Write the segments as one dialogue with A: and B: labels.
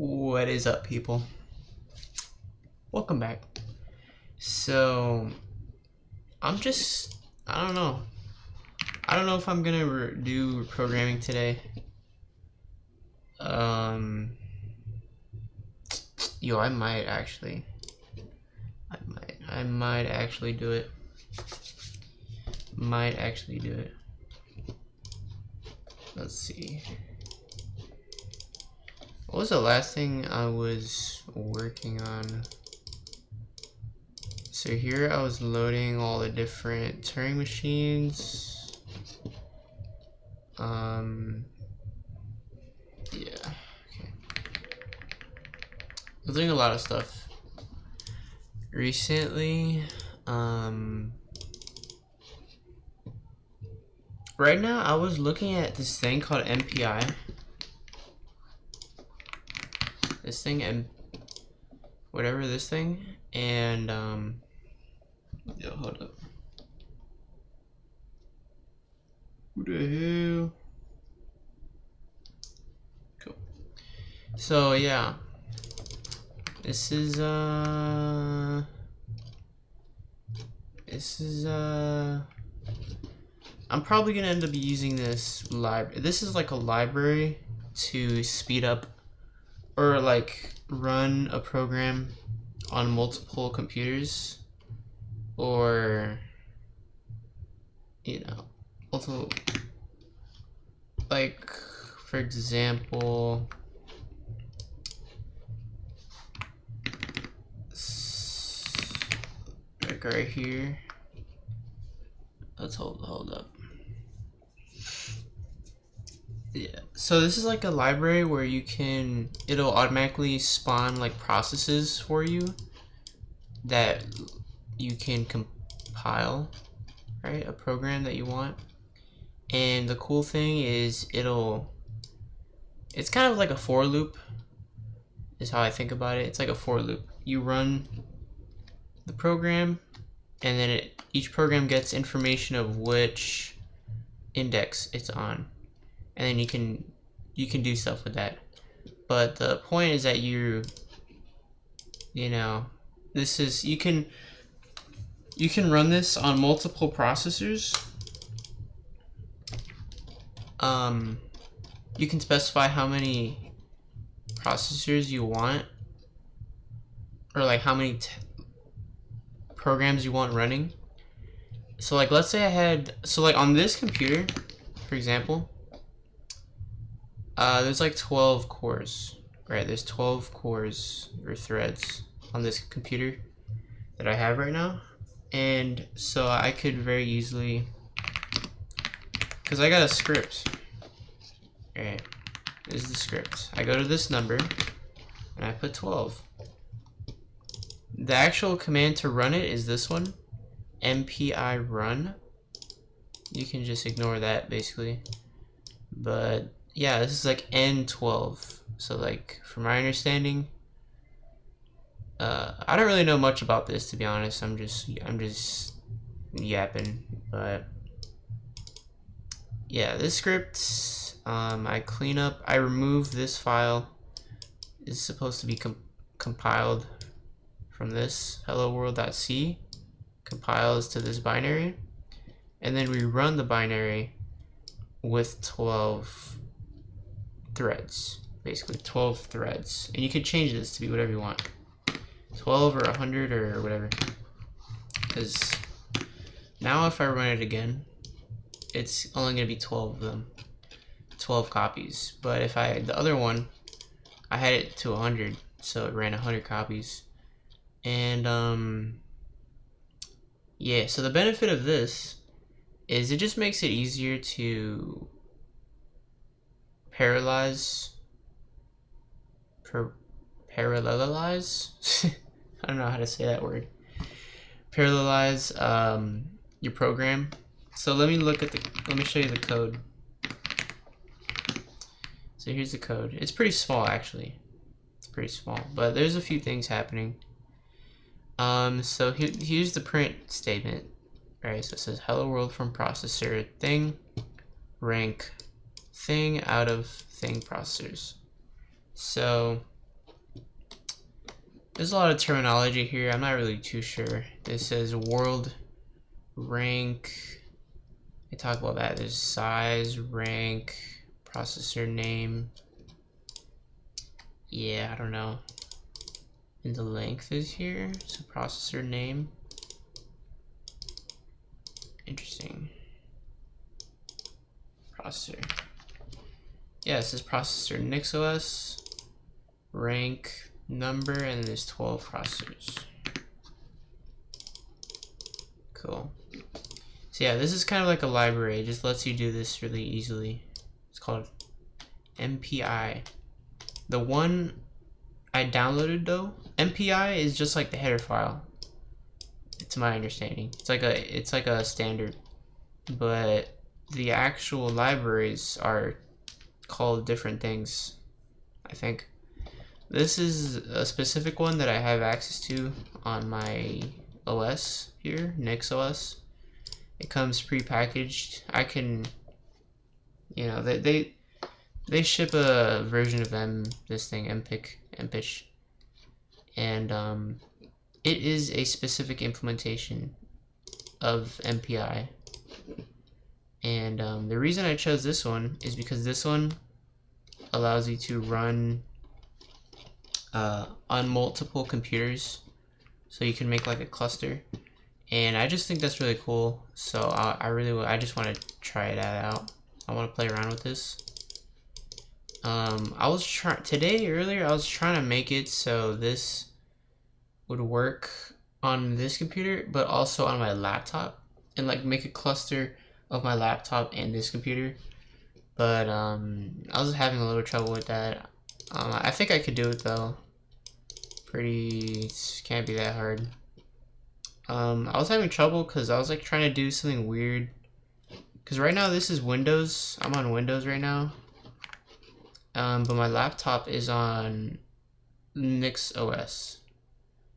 A: What is up, people? Welcome back. So, I don't know. I don't know if I'm gonna do programming today. Yo, I might actually. I might actually do it. Might actually do it. Let's see. What was the last thing I was working on? So here I was loading all the different Turing machines. Yeah, okay. I was doing a lot of stuff recently. Right now I was looking at this thing called MPI. This thing and whatever this thing, and yo, hold up. Who the hell? Cool. So yeah, this is I'm probably gonna end up using this library. This is like a library to speed up or like run a program on multiple computers, or multiple, like for example, like right here. Let's hold up. Yeah, so this is like a library where it'll automatically spawn like processes for you that you can compile, right? A program that you want. And the cool thing is it's kind of like a for loop is how I think about it. It's like a for loop. You run the program, and then each program gets information of which index it's on, and then you can do stuff with that. But the point is that this is you can run this on multiple processors. You can specify how many processors you want, or like how many programs you want running. So like let's say like on this computer, for example, there's like 12 cores, right? There's 12 cores or threads on this computer that I have right now. And so I could very easily, because I got a script, right? This is the script. I go to this number and I put 12. The actual command to run it is this one, MPI run. You can just ignore that basically. But yeah, this is like N12. So like from my understanding, I don't really know much about this, to be honest. I'm just yapping, but yeah, this script, I remove this file. It's supposed to be compiled from this hello world.c, compiles to this binary, and then we run the binary with 12 threads, basically 12 threads, and you can change this to be whatever you want, 12 or 100 or whatever, because now if I run it again, it's only going to be 12 of them, 12 copies. But if the other one, I had it to 100, so it ran 100 copies. And yeah, so the benefit of this is it just makes it easier to parallelize I don't know how to say that word. Parallelize your program. So let me show you the code. So here's the code. It's pretty small actually. It's pretty small, but there's a few things happening. So here's the print statement. Right, so it says hello world from processor thing rank thing out of thing processors. So There's a lot of terminology here. I'm not really too sure. This says world rank. They talk about that. There's size, rank, processor name. Yeah, I don't know. And the length is here. So processor name. Interesting. Processor. Yeah, it says processor NixOS, rank, number, and there's 12 processors. Cool. So yeah, this is kind of like a library. It just lets you do this really easily. It's called MPI. The one I downloaded though, MPI is just like the header file. It's my understanding. It's like a standard, but the actual libraries are called different things, I think. This is a specific one that I have access to on my OS here, NixOS. It comes pre-packaged. I can, you know, they ship a version of MPIC, and it is a specific implementation of MPI. And the reason I chose this one is because this one allows you to run on multiple computers, so you can make like a cluster, and I just think that's really cool. So I just want to try it out. I want to play around with this. I was trying earlier. I was trying to make it so this would work on this computer, but also on my laptop, and like make a cluster of my laptop and this computer. But I was having a little trouble with that. I think I could do it though. Can't be that hard. I was having trouble because I was like trying to do something weird. Because right now this is Windows. I'm on Windows right now. But my laptop is on NixOS.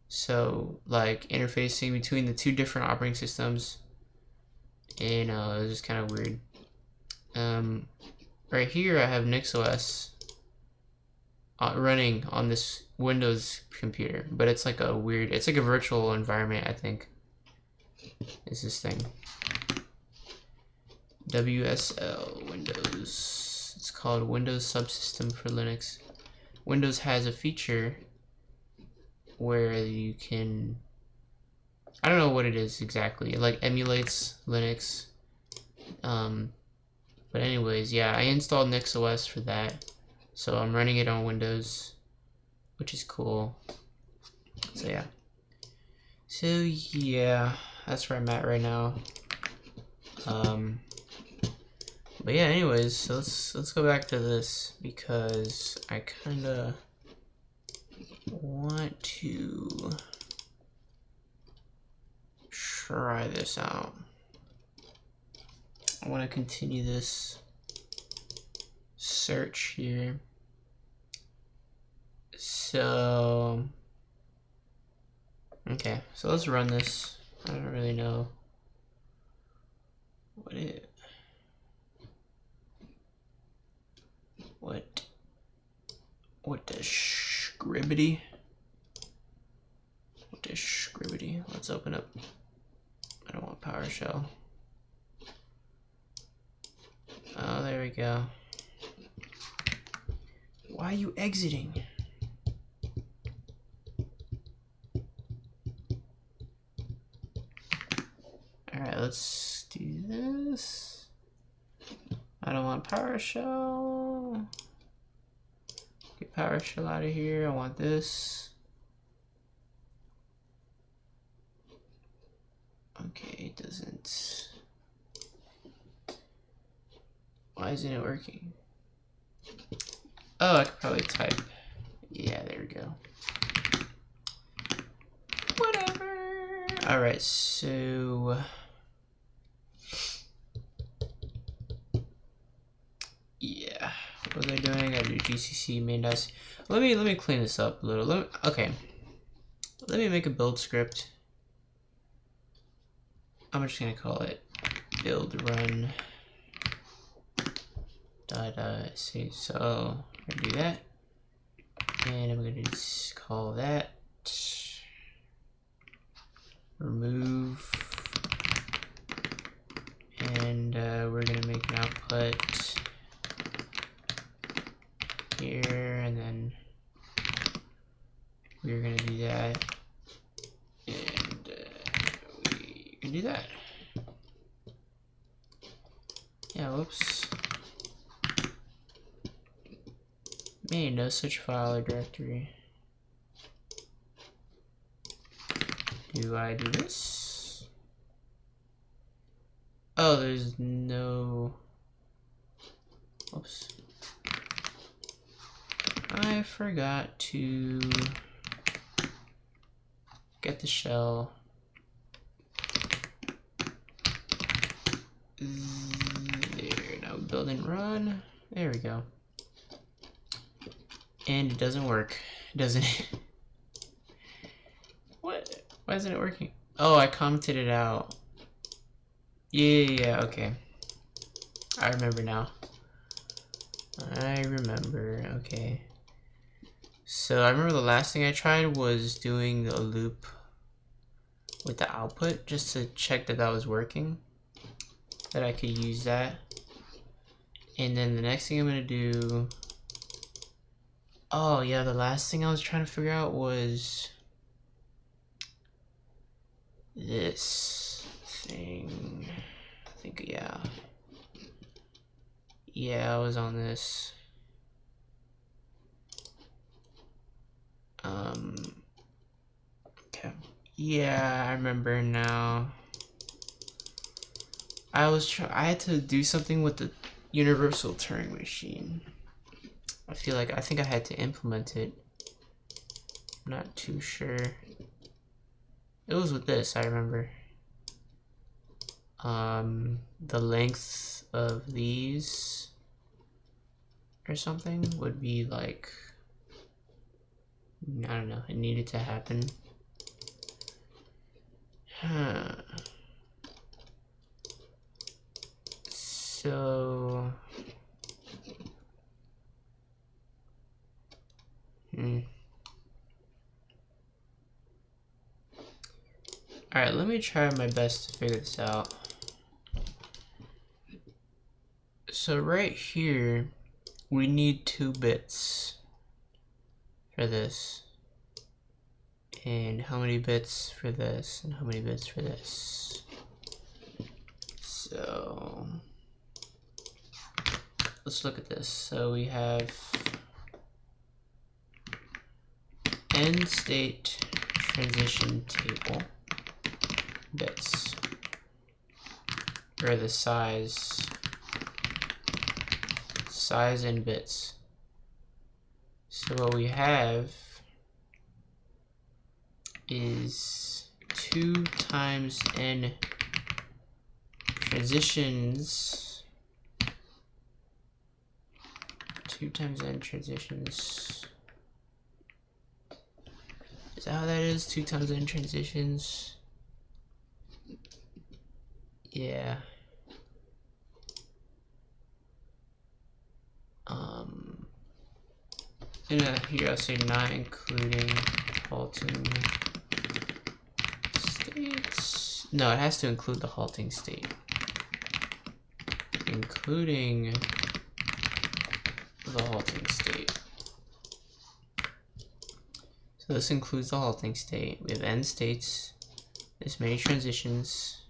A: So like interfacing between the two different operating systems, and it was just kind of weird. Right here I have NixOS running on this Windows computer, but it's like it's like a virtual environment, I think. Is this thing WSL Windows? It's called Windows Subsystem for Linux. Windows has a feature where you can, I don't know what it is exactly. It like emulates Linux. But anyways, yeah, I installed NixOS for that, so I'm running it on Windows, which is cool. So yeah, that's where I'm at right now. But yeah, anyways, so let's go back to this, because I kinda want to try this out. I want to continue this search here. So okay, so let's run this. I don't really know what does scribbity? What does scribbity? Let's open up. I don't want PowerShell. Oh, there we go. Why are you exiting? Alright, let's do this. I don't want PowerShell. Get PowerShell out of here. I want this. Okay, it doesn't. Why isn't it working? Oh, I could probably type. Yeah, there we go. Whatever. Alright, so yeah. What was I doing? I do GCC main dash. Let me clean this up a little. Okay. Let me make a build script. I'm just gonna call it build run .c. So I'm gonna do that, and I'm gonna just call that remove, and we're gonna make an output here, and then we're gonna do that, and we can do that. Yeah, whoops. Man, no such file or directory. Do I do this? Oh, there's no... Oops. I forgot to get the shell. There, now build and run. There we go. And it doesn't work, doesn't it? What? Why isn't it working? Oh, I commented it out. Yeah, okay. I remember now. I remember, okay. So I remember the last thing I tried was doing a loop with the output just to check that that was working, that I could use that. And then the next thing I'm gonna do, oh yeah, the last thing I was trying to figure out was this thing. I think, yeah. Yeah, I was on this. Okay. Yeah, I remember now. I had to do something with the universal Turing machine. I think I had to implement it. I'm not too sure. It was with this, I remember. The length of these or something would be like, I don't know, it needed to happen. So, Alright, let me try my best to figure this out. So right here, we need 2 bits for this. And how many bits for this, and how many bits for this. So, let's look at this. So we have end state transition table bits, or the size and bits. So what we have is 2 times n transitions. 2 times n transitions. Is that how that is? 2 times n transitions? Yeah. Here I'll say not including halting states. No, it has to include the halting state. Including the halting state. So this includes the halting state. We have n states, this many transitions.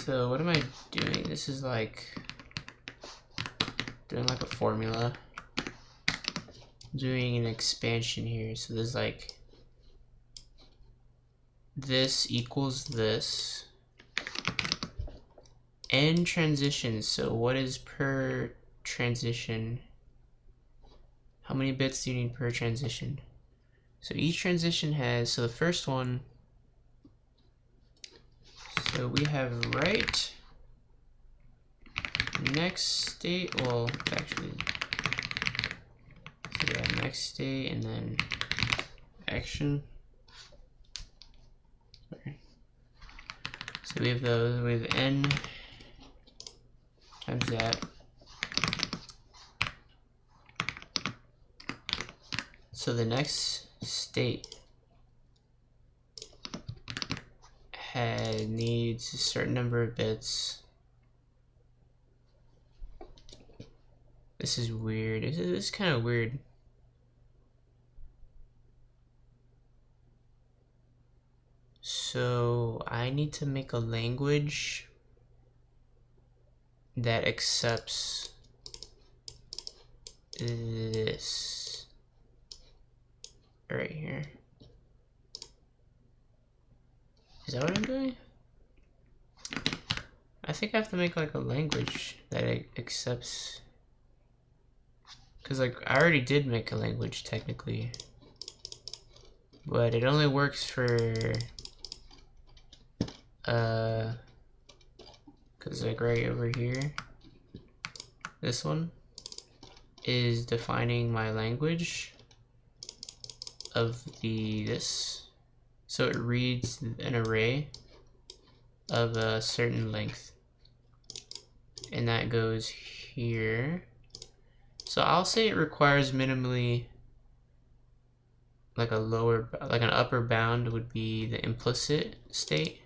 A: So what am I doing? This is like doing like a formula. Doing an expansion here. So there's like this equals this. N transitions. So what is per transition? How many bits do you need per transition? So each transition has, so the first one, so we have write, next state, well, actually, so we have next state and then action. Sorry. So we have those, we have n times that. So the next state needs a certain number of bits. This is weird. This is kind of weird. So I need to make a language that accepts this right here. Is that what I'm doing? I think I have to make like a language that accepts, because like I already did make a language technically, but it only works for because like right over here, this one is defining my language of this, so it reads an array of a certain length, and that goes here. So I'll say it requires minimally like an upper bound would be the implicit state,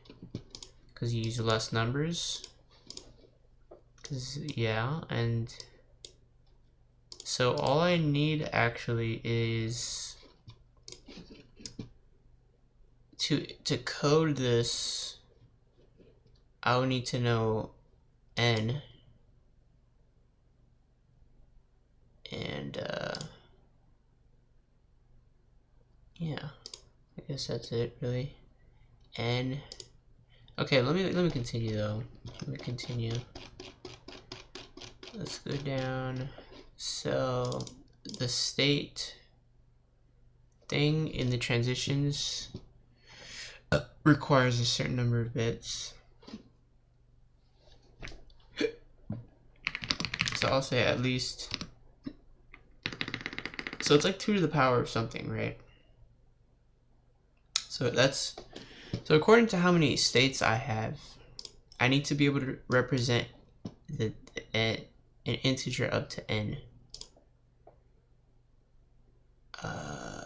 A: because you use less numbers. Yeah, and so all I need actually is to code this. I would need to know n, and yeah, I guess that's it really. N. Okay, let me continue though. Let me continue. Let's go down. So the state thing in the transitions requires a certain number of bits. So I'll say at least. So it's like 2 to the power of something, right? So according to how many states I have, I need to be able to represent an integer up to n.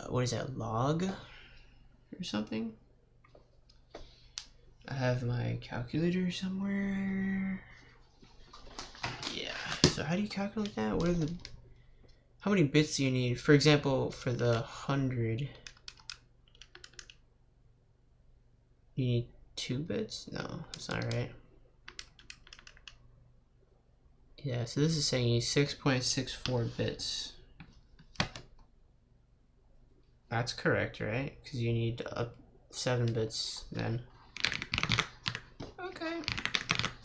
A: What is that, log or something? I have my calculator somewhere. Yeah, so how do you calculate that? How many bits do you need? For example, for the 100, you need 2 bits? No, that's not right. Yeah, so this is saying you need 6.64 bits. That's correct, right? Because you need up 7 bits then. Okay.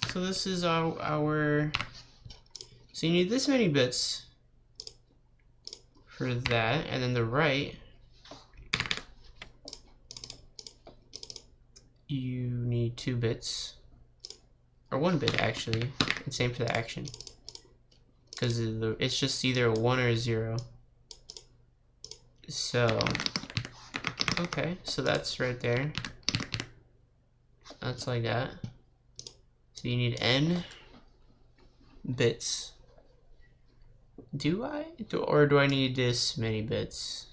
A: So this is our so you need this many bits for that, and then the right, you need 2 bits. Or 1 bit actually. And same for the action. Because it's just either a 1 or a 0. So, okay, so that's right there. That's like that. So you need n bits. Or do I need this many bits?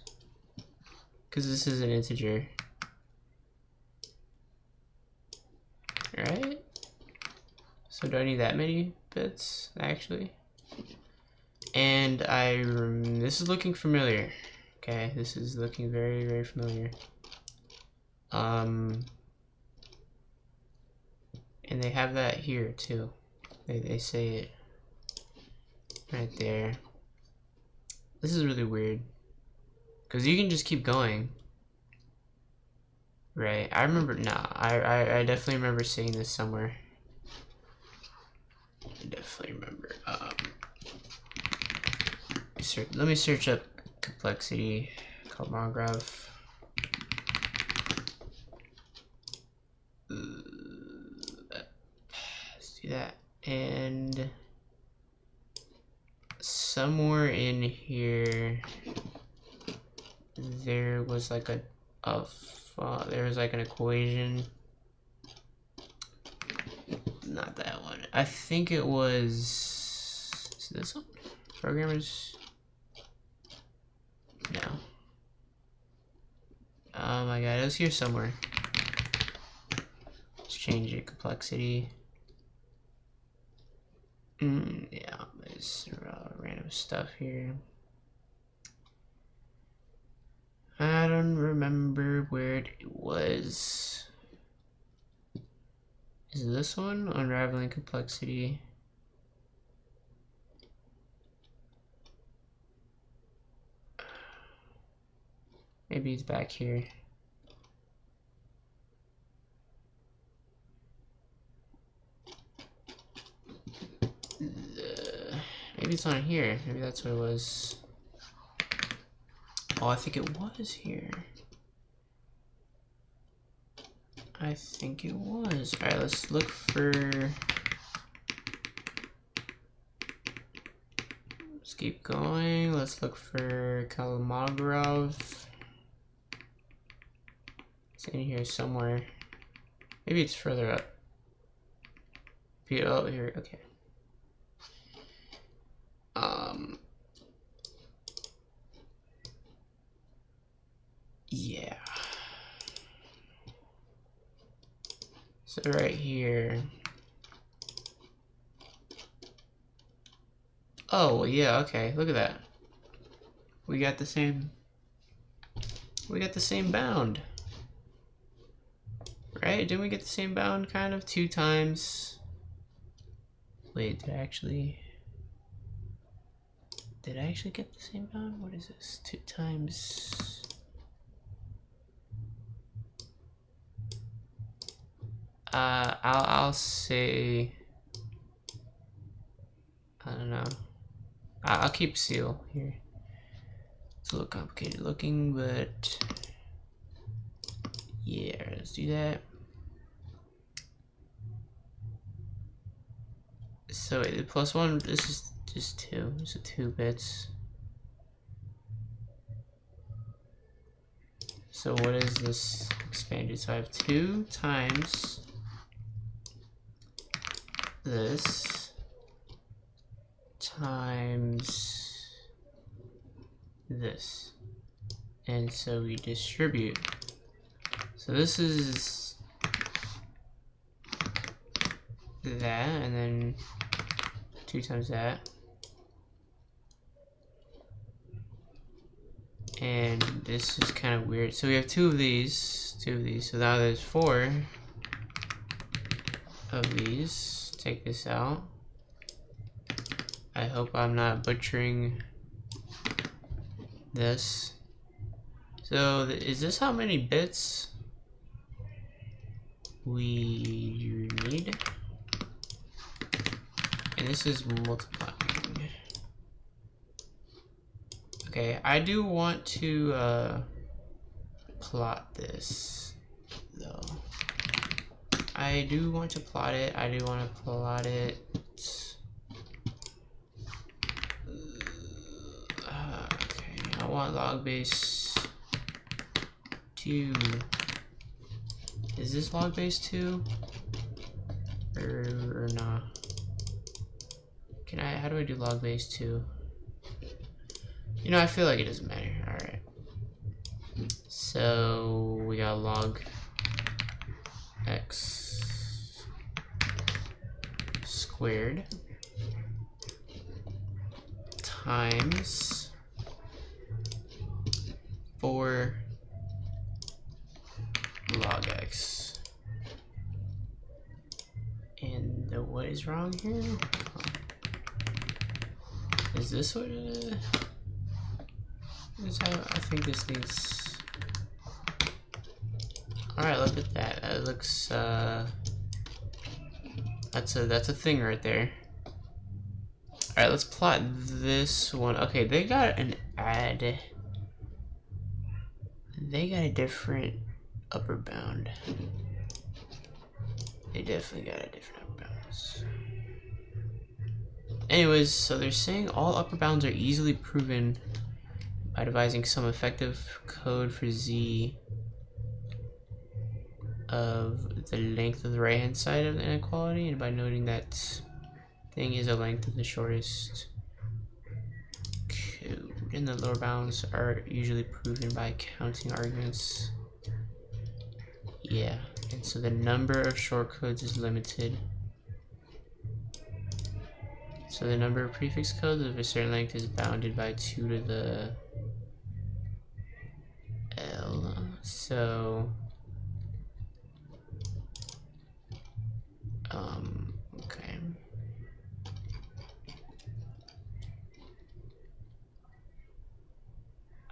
A: Because this is an integer. Right? So do I need that many bits, actually? And this is looking familiar. Okay, this is looking very, very familiar. And they have that here too. They say it right there. This is really weird, because you can just keep going. Right, I remember, I definitely remember seeing this somewhere. I definitely remember. Let me search up complexity called monograph. Let's do that. And somewhere in here, there was like there was like an equation. Not that one. I think it was this one. Programmers. No. Oh my god, it was here somewhere. Let's change it. Complexity. Yeah, there's random stuff here. I don't remember where it was. Is this one? Unraveling complexity. Maybe it's back here. Maybe it's on here. Maybe that's what it was. Oh, I think it was here. I think it was. Alright, let's look for... Let's keep going. Let's look for Kalimagorov. It's in here somewhere. Maybe it's further up. Oh, here, okay. Yeah. So right here. Oh, well, yeah, okay. Look at that. We got the same bound. Right? Didn't we get the same bound kind of 2 times? Wait, did I actually get the same bound? What is this? 2 times. I'll say, I don't know. I'll keep seal here. It's a little complicated looking, but yeah, let's do that. So the +1, this is just 2. So 2 bits. So what is this expanded? So I have 2 times this times this, and so we distribute. So this is that, and then 2 times that, and this is kind of weird. So we have 2 of these, so now there's 4 of these. Take this out. I hope I'm not butchering this. So is this how many bits we need? And this is multiplying. Okay, I do want to plot this though. I do want to plot it. Okay, I want log base 2. Is this log base 2? Or not? How do I do log base 2? You know, I feel like it doesn't matter. Alright. So we got log x squared times 4 log x. And what is wrong here? Is this what is how I think this needs? Alright, look at that. That looks that's a thing right there. Alright, let's plot this one. Okay, they got an add. They got a different upper bound. They definitely got a different upper bounds. Anyways, so they're saying all upper bounds are easily proven by devising some effective code for z of the length of the right hand side of the inequality, and by noting that thing is a length of the shortest code. And the lower bounds are usually proven by counting arguments Yeah, and so the number of shortcodes is limited. So the number of prefix codes of a certain length is bounded by 2 to the L. So okay.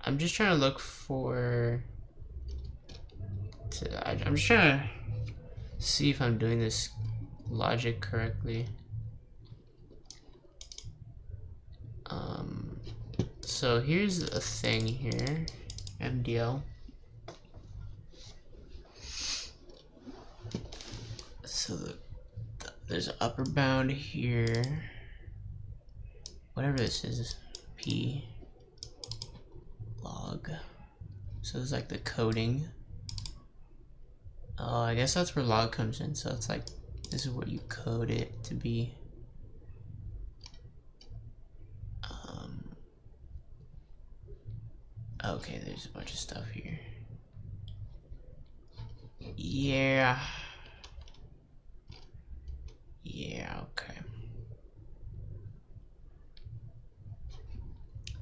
A: I'm just trying to look for I'm just trying to see if I'm doing this logic correctly. So here's a thing here, MDL. So there's an upper bound here, whatever this is, P log. So it's like the coding. Oh, I guess that's where log comes in. So it's like, this is what you code it to be. Okay, there's a bunch of stuff here. Yeah. Yeah, okay.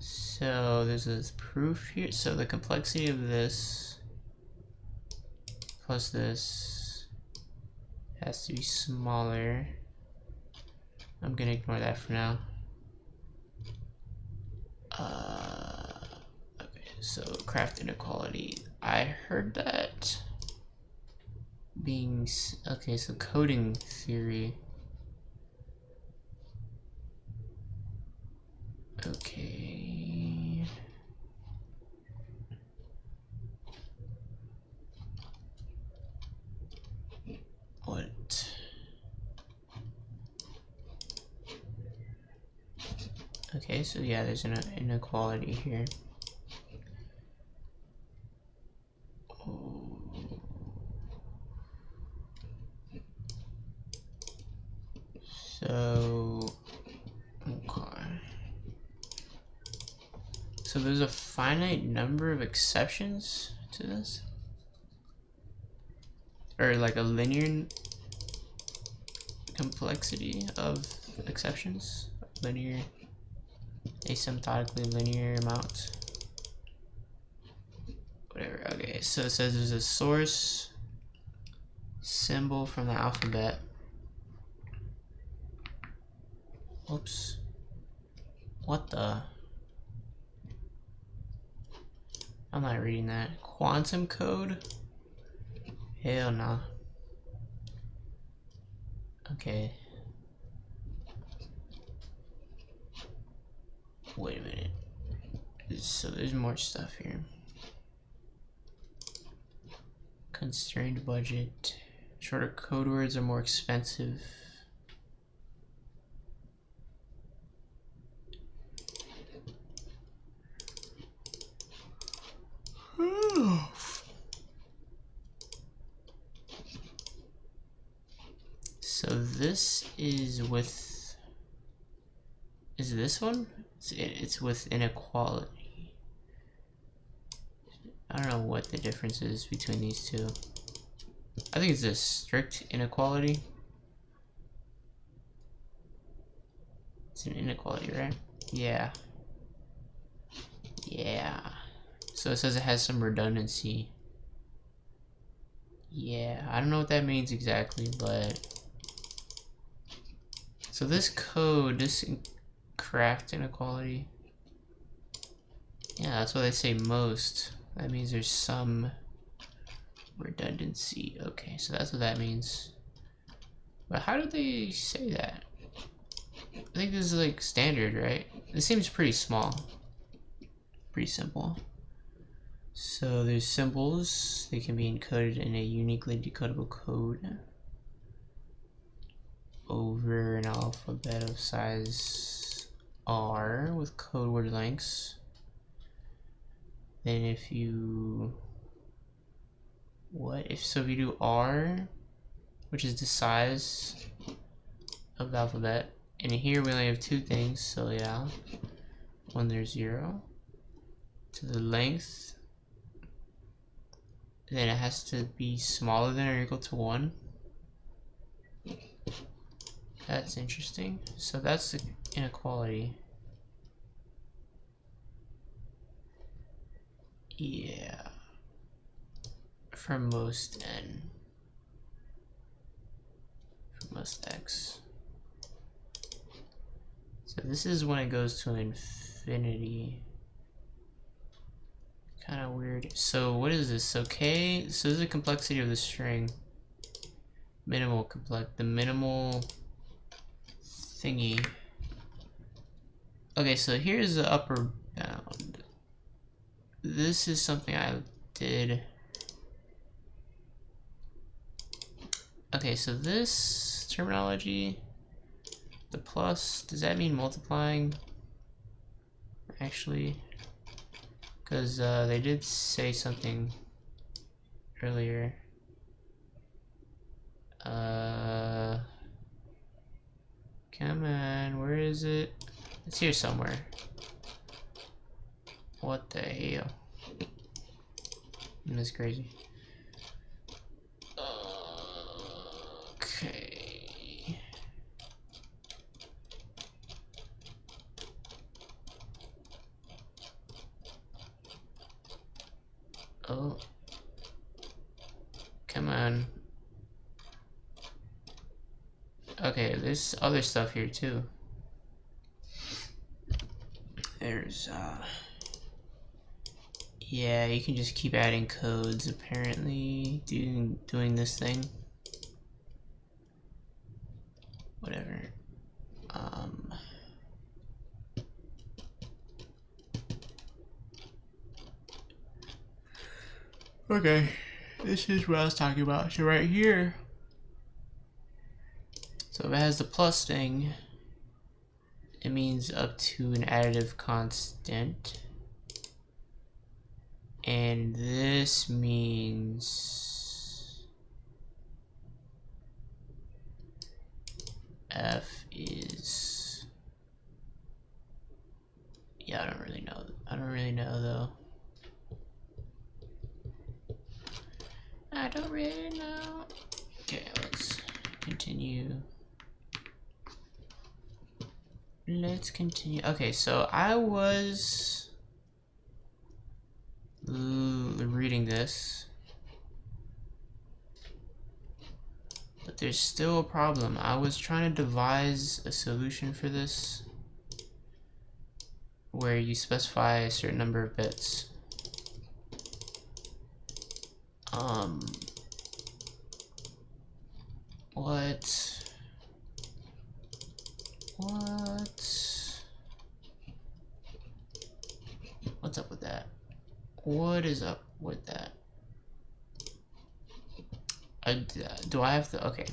A: So there's this proof here. So the complexity of this plus this has to be smaller. I'm gonna ignore that for now. Okay, so craft inequality. I heard that being okay. So coding theory. Okay. What? Okay, so yeah, there's an inequality here. Oh. So, okay. So there's a finite number of exceptions to this? Or like a linear complexity of exceptions? Linear, asymptotically linear amount. Whatever, okay, so it says there's a source symbol from the alphabet. Oops. What the? I'm not reading that. Quantum code? Hell no. Okay. Wait a minute. So there's more stuff here. Constrained budget. Shorter code words are more expensive. So this is with, is this one? It's with inequality. I don't know what the difference is between these two. I think it's a strict inequality. It's an inequality, right? Yeah. Yeah. So it says it has some redundancy. Yeah, I don't know what that means exactly, but... So this code, this craft inequality, yeah, that's what they say most. That means there's some redundancy. Okay, so that's what that means. But how did they say that? I think this is like standard, right? This seems pretty small. Pretty simple. So there's symbols. They can be encoded in a uniquely decodable code over an alphabet of size R with code word lengths. Then if you if you do R, which is the size of the alphabet, and here we only have two things, so yeah, when there's 0 to the length then it has to be smaller than or equal to 1. That's interesting. So that's the inequality. Yeah. For most n. For most x. So this is when it goes to infinity. Kind of weird. So what is this? Okay, so this is the complexity of the string. Minimal complex, the minimal thingy. Okay, so here's the upper bound. This is something I did. Okay, so this terminology, the plus, does that mean multiplying? Actually, because they did say something earlier. Come on, where is it? It's here somewhere. What the hell? That's crazy. Okay. Oh. Come on. Okay, there's other stuff here too. There's yeah, you can just keep adding codes apparently doing this thing. Whatever. Okay, this is what I was talking about. So right here, so if it has the plus thing, it means up to an additive constant. And this means f is, yeah, I don't really know though. I don't really know. Okay, let's continue. Let's continue. Okay, so I was reading this, but there's still a problem. I was trying to devise a solution for this where you specify a certain number of bits. What's up with that? What is up with that? Do I have to? Okay.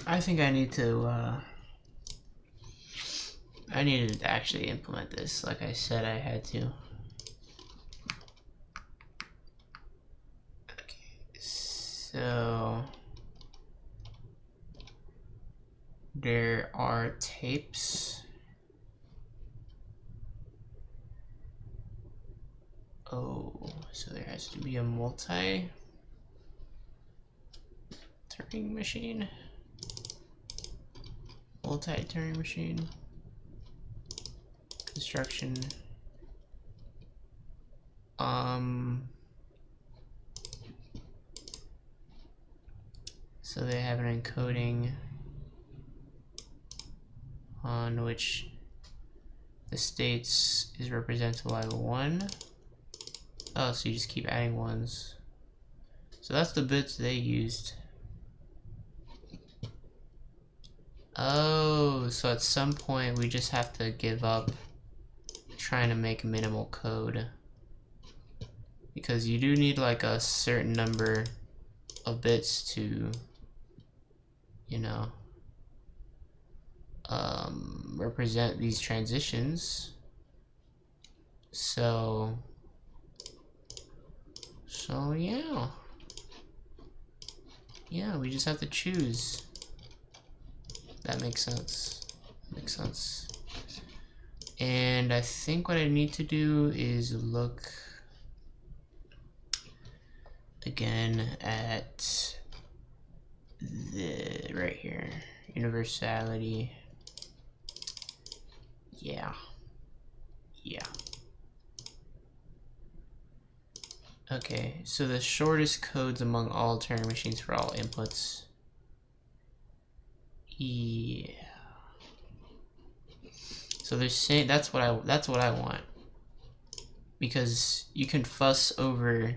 A: I think I need to, I needed to actually implement this, like I said I had to. Okay, so there are tapes. Oh, so there has to be a multi-turning machine. Multi-turning machine. Construction. So they have an encoding on which the states is represented by 1. Oh, so you just keep adding ones. So that's the bits they used. Oh, so at some point we just have to give up trying to make minimal code. Because you do need like a certain number of bits to, you know, represent these transitions. So yeah. Yeah, we just have to choose. That makes sense. And I think what I need to do is look again at the right here, universality. Yeah. Okay, so the shortest codes among all Turing machines for all inputs. Yeah. So they're saying that's what I want. Because you can fuss over,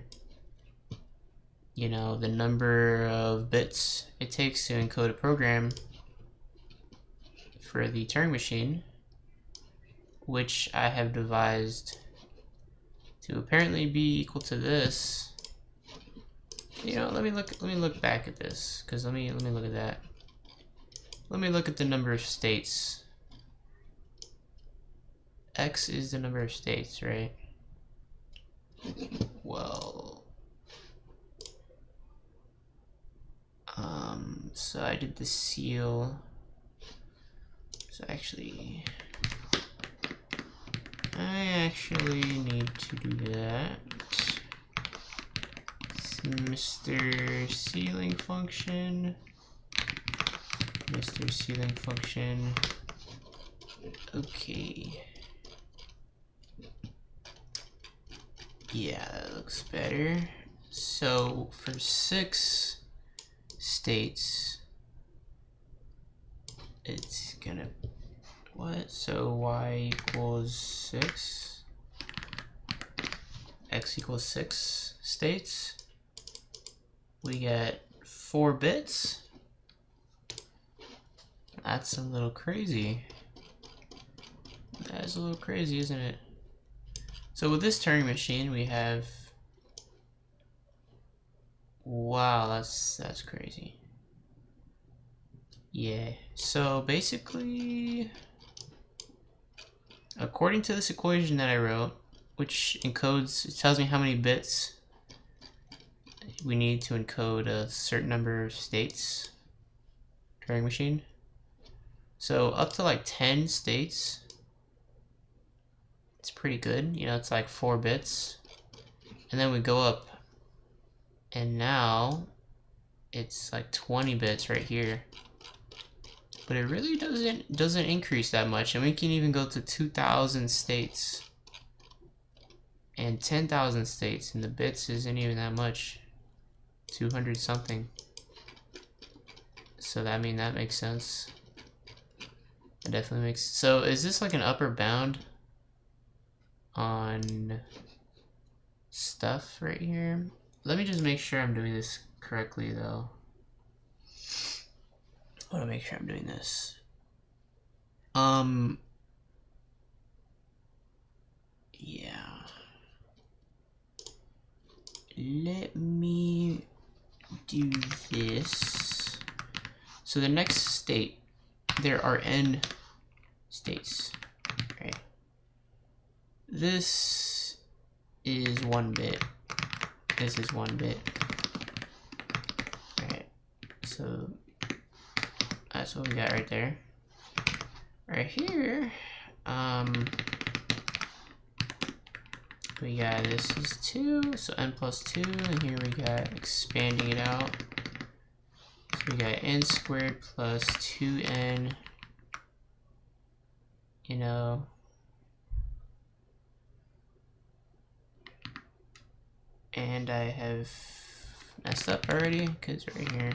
A: you know, the number of bits it takes to encode a program for the Turing machine, which I have devised to apparently be equal to this. You know, let me look back at this, because let me look at that. Let me look at the number of states. X is the number of states, right? Well, so I did the seal. So I actually need to do that. Mr. Ceiling function. Mr. Ceiling function. Okay. Yeah, that looks better. So for 6 states, it's gonna what? So y equals 6, x equals 6 states. We get 4 bits. That's a little crazy. That's a little crazy, isn't it? So with this Turing machine, we have. Wow, that's crazy. Yeah. So basically, according to this equation that I wrote, which encodes, it tells me how many bits we need to encode a certain number of states. Turing machine. So up to like 10 states, it's pretty good. You know, it's like 4 bits. And then we go up, and now it's like 20 bits right here. But it really doesn't increase that much, and we can even go to 2,000 states and 10,000 states, and the bits isn't even that much. 200 something. So that makes sense. It definitely makes. So is this like an upper bound on stuff right here? Let me just make sure I'm doing this correctly though. I want to make sure I'm doing this. Yeah. Let me do this. So the next state, there are n states, right? This is 1 bit. This is 1 bit. Alright, so that's what we got right there. Right here, we got this is 2, so n plus 2, and here we got expanding it out. So we got n squared plus 2n, you know. And I have messed up already, because right here,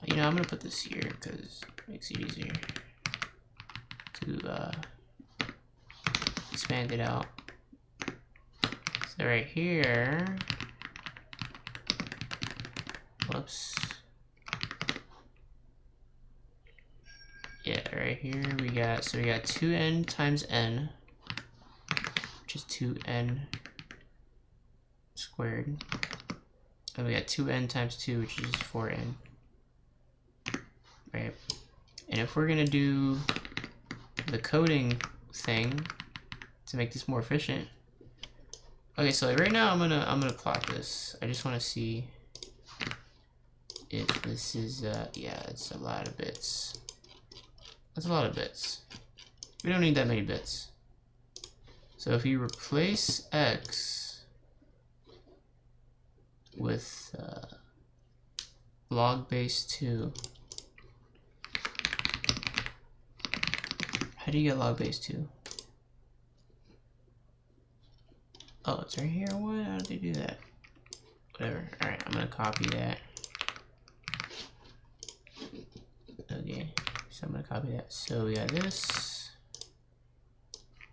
A: you know, I'm gonna put this here because it makes it easier to expand it out. So right here, whoops. Yeah, right here we got, so we got 2n times n, which is 2n squared. And we got 2n times 2, which is 4n. Right. And if we're gonna do the coding thing to make this more efficient. Okay, so like right now I'm gonna plot this. I just wanna see if this is yeah, it's a lot of bits. That's a lot of bits. We don't need that many bits. So if you replace x with log base 2, how do you get log base 2? Oh, it's right here. What? How did they do that? Whatever. Alright, I'm gonna copy that. Okay, so I'm gonna copy that. So we got this.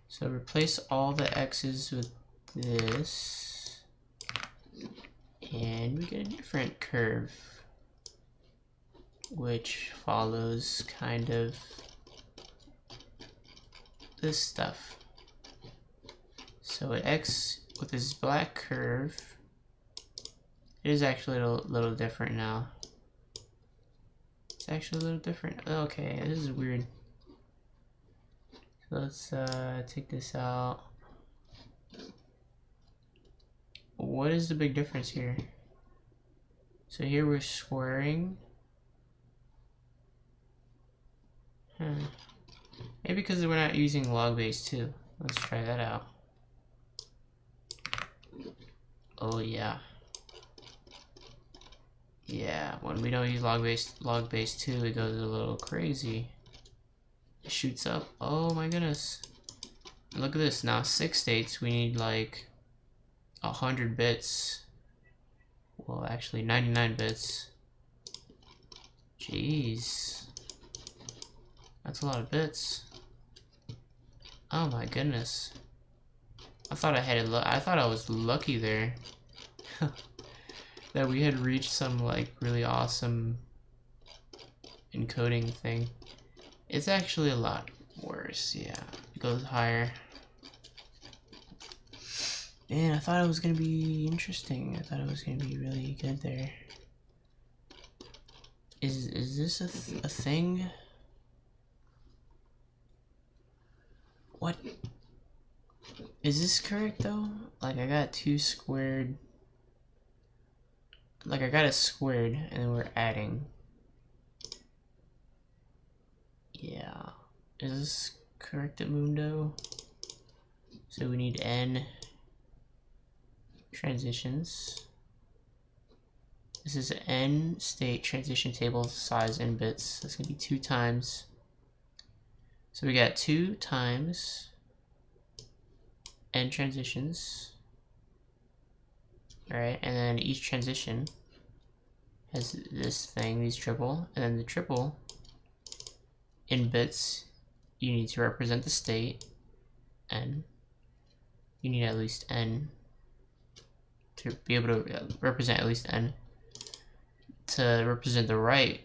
A: So replace all the x's with this. And we get a different curve, which follows kind of this stuff. So an x with this black curve, it is actually a little different now. It's actually a little different. Okay, this is weird. So let's take this out. What is the big difference here? So here we're squaring. Maybe because we're not using log base 2. Let's try that out. Oh yeah. Yeah, when we don't use log base 2, it goes a little crazy. It shoots up. Oh my goodness. Look at this. Now 6 states, we need like 100 bits. Well, actually 99 bits. Jeez. That's a lot of bits. Oh my goodness. I thought I had it. I thought I was lucky there. That we had reached some like really awesome encoding thing. It's actually a lot worse. Yeah, it goes higher. Man, I thought it was gonna be interesting. I thought it was gonna be really good there. Is this a thing? What? Is this correct though? Like I got 2 squared. Like I got it squared and then we're adding. Yeah. Is this correct at Mundo? So we need n transitions. This is n state transition table size in bits. That's gonna be 2 times. So we got 2 times n transitions. Alright, and then each transition has this thing, these triple, and then the triple in bits, you need to represent the state, n. You need at least n to be able to represent at least n. To represent the right,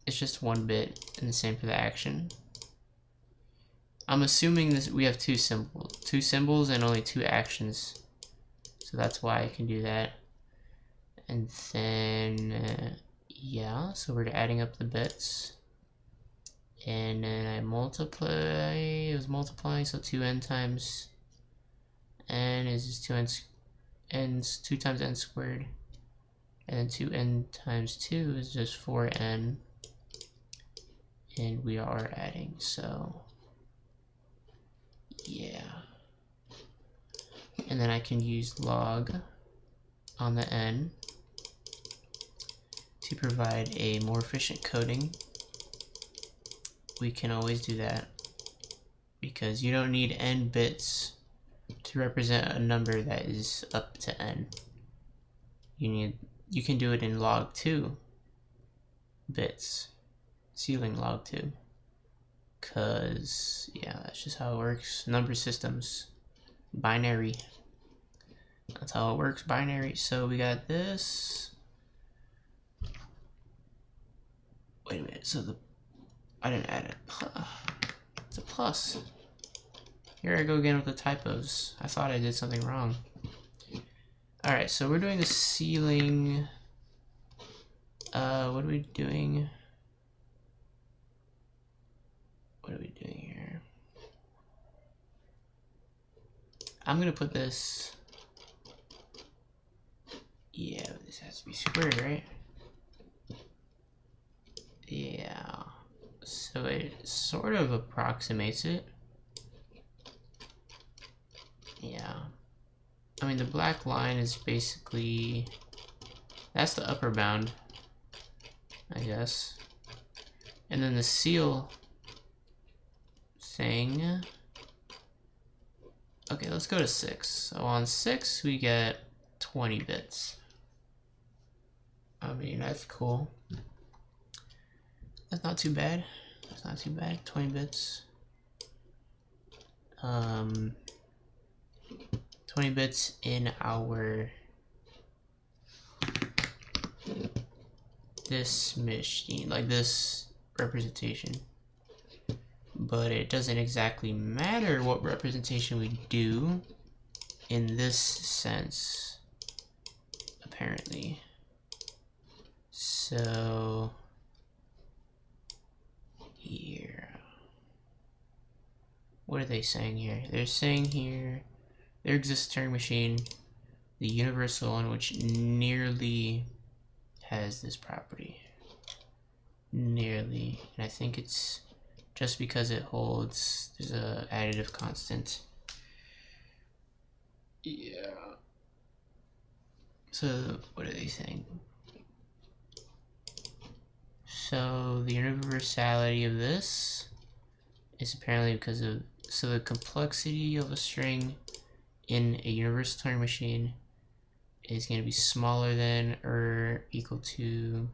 A: it's just 1 bit, and the same for the action. I'm assuming this we have 2 symbols and only 2 actions. So that's why I can do that. And then, yeah, so we're adding up the bits. And then I multiply, it was multiplying, so 2n times n is just 2 times n squared. And then 2n times 2 is just 4n. And we are adding, so yeah. And then I can use log on the n to provide a more efficient coding. We can always do that because you don't need n bits to represent a number that is up to n. You can do it in log 2 bits, ceiling log 2, cause yeah, that's just how it works. Number systems, binary. That's how it works, binary. So we got this. Wait a minute. So I didn't add it. It's a plus. Here I go again with the typos. I thought I did something wrong. Alright, so we're doing the ceiling. What are we doing? What are we doing here? I'm gonna put this. Yeah, this has to be squared, right? Yeah. So it sort of approximates it. I mean, the black line is basically, that's the upper bound, I guess. And then the seal thing, okay, let's go to 6. So on 6, we get 20 bits. I mean, that's cool. That's not too bad. That's not too bad. 20 bits. 20 bits in our this machine, like this representation. But it doesn't exactly matter what representation we do in this sense, apparently. So here, what are they saying here? They're saying here, there exists a Turing machine, the universal one, which nearly has this property. Nearly. And I think it's just because it holds, there's a additive constant. Yeah. So what are they saying? So the universality of this is apparently because of, so the complexity of a string in a universal Turing machine is going to be smaller than or equal to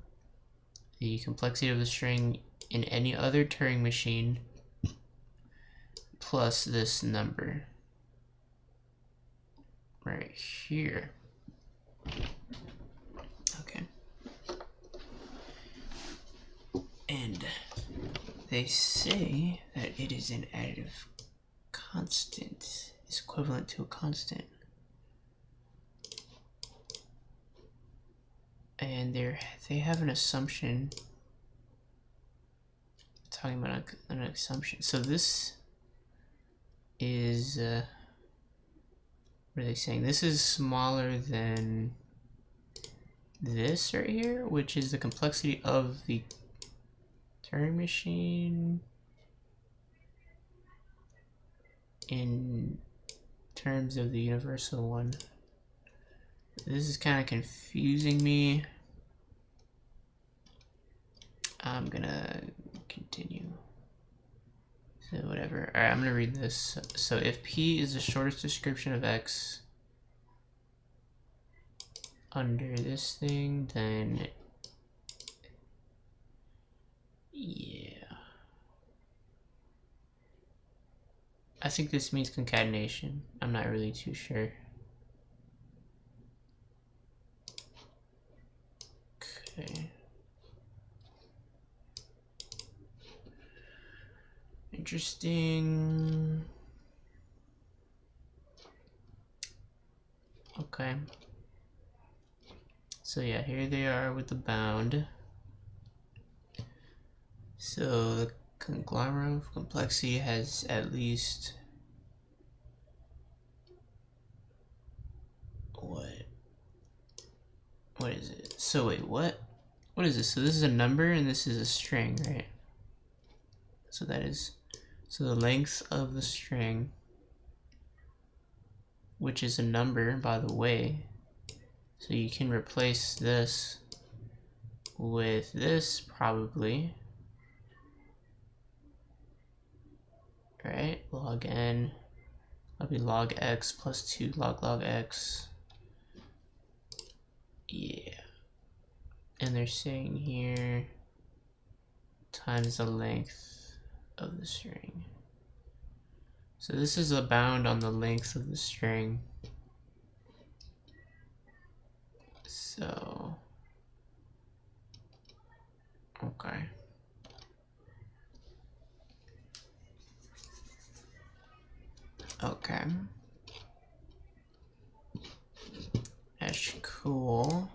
A: the complexity of the string in any other Turing machine plus this number right here. Okay. And they say that it is an additive constant, is equivalent to a constant. And they have an assumption, talking about an assumption. So this is, what are they saying? This is smaller than this right here, which is the complexity of the Turing machine in terms of the universal one. This is kind of confusing me. I'm gonna continue. So whatever. Alright, I'm gonna read this. So if P is the shortest description of X under this thing, then yeah. I think this means concatenation. I'm not really too sure. Okay. Interesting. Okay. So yeah, here they are with the bound. So the conglomerate of complexity has at least what is it? So wait, what is this? So this is a number and this is a string, right? So that is, so the length of the string, which is a number, by the way. So you can replace this with this probably, right? Log n, that'll be log x plus 2 log x. Yeah. And they're saying here times the length of the string. So this is a bound on the length of the string. So, okay. Okay. That's cool.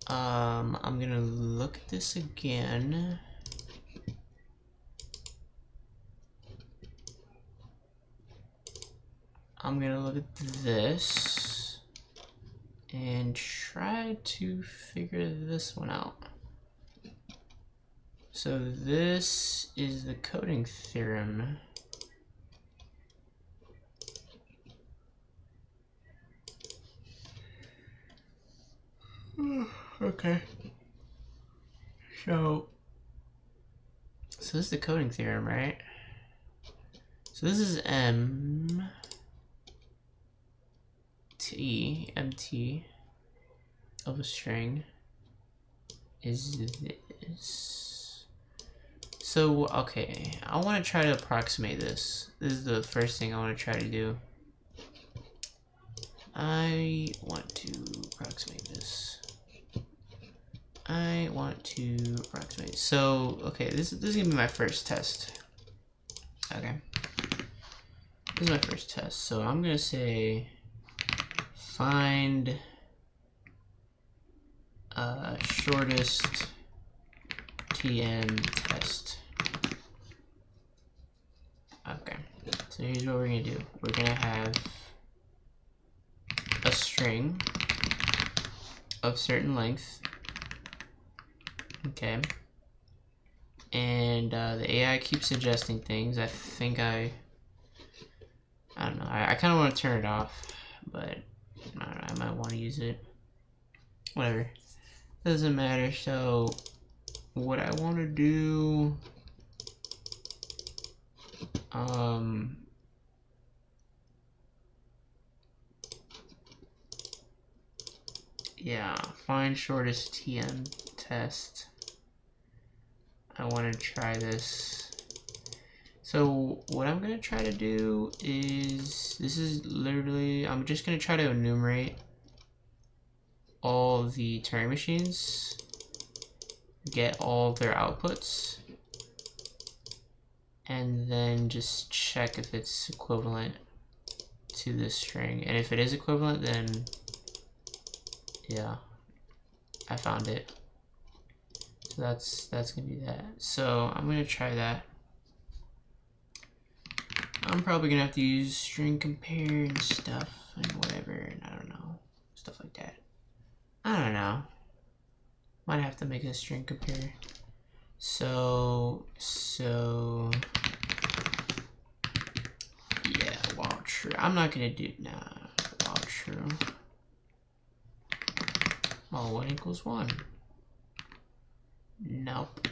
A: I'm gonna look at this again. I'm gonna look at this and try to figure this one out. So this is the coding theorem. Okay. So this is the coding theorem, right? So this is MT of a string is this. So, okay, I want to try to approximate this. This is the first thing I want to try to do. I want to approximate this. I want to approximate. So, okay, this is gonna be my first test. Okay. This is my first test. So I'm gonna say find shortest TN test. Okay. So here's what we're gonna do. We're gonna have a string of certain length. Okay. And the AI keeps suggesting things. I think I don't know. I kind of want to turn it off, but I don't know, I might want to use it. Whatever. Doesn't matter. So what I want to do, yeah, find shortest TN test. I want to try this. So what I'm gonna try to do is, this is literally, I'm just gonna try to enumerate all the Turing machines, get all their outputs, and then just check if it's equivalent to this string. And if it is equivalent, then yeah, I found it. So that's gonna be that. So I'm gonna try that. I'm probably gonna have to use string compare and stuff and whatever, and I don't know, stuff like that. I don't know. Might have to make a string compare. So yeah, while true. I'm not gonna do while true. Well, 1 equals 1. Nope.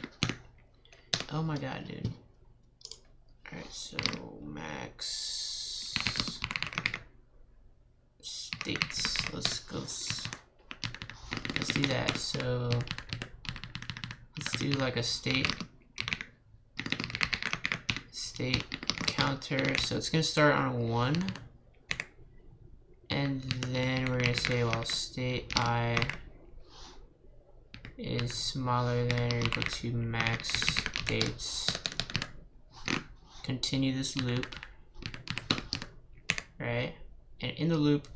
A: Oh my god, dude. Alright, so max states. Let's do that. So let's do like a state counter. So it's gonna start on 1, and then we're gonna say while state I is smaller than or equal to max states, continue this loop, right? And in the loop,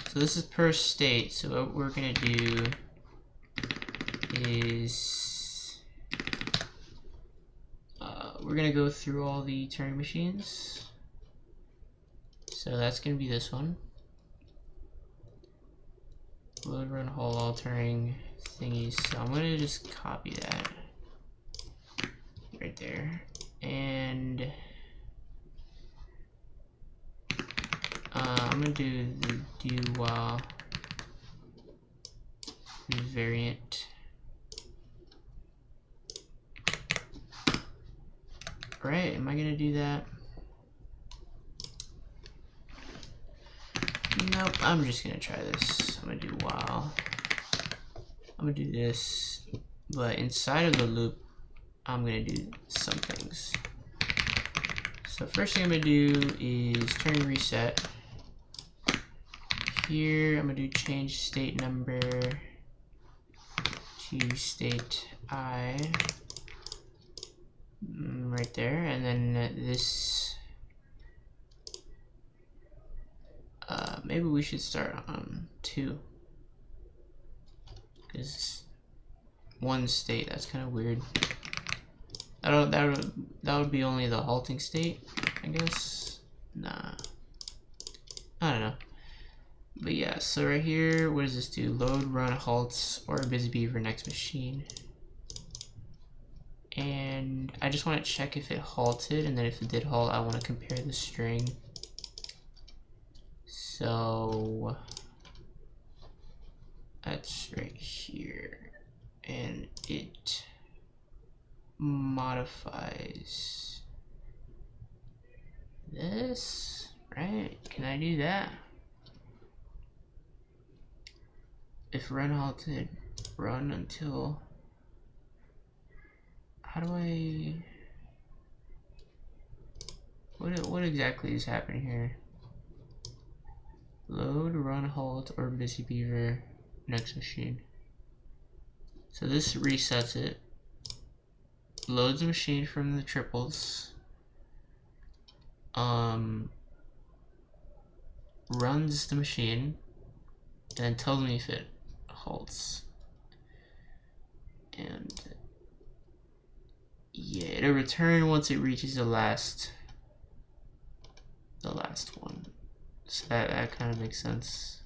A: so this is per state, so what we're gonna do is we're gonna go through all the Turing machines. So that's gonna be this one. Load, run, hold, all Turing thingies. So I'm gonna just copy that right there, and I'm gonna do the do while variant. Right, am I gonna do that? Nope, I'm just gonna try this. I'm gonna do while. I'm gonna do this, but inside of the loop, I'm gonna do some things. So first thing I'm gonna do is Turing reset. Here, I'm gonna do change state number to state I. Right there, and then this, maybe we should start on 2, because 1 state, that's kind of weird. That would be only the halting state, I guess. Nah, I don't know. But yeah, so right here, what does this do? Load, run, halts, or busy beaver next machine. And I just want to check if it halted, and then if it did halt, I want to compare the string. So that's right here. modifies this, right? Can I do that? If run halted, run until, how do I, what exactly is happening here? Load, run, halt, or busy beaver, next machine. So this resets it, loads the machine from the triples, runs the machine, and then tells me if it halts. And yeah, it'll return once it reaches the last one. So that kind of makes sense.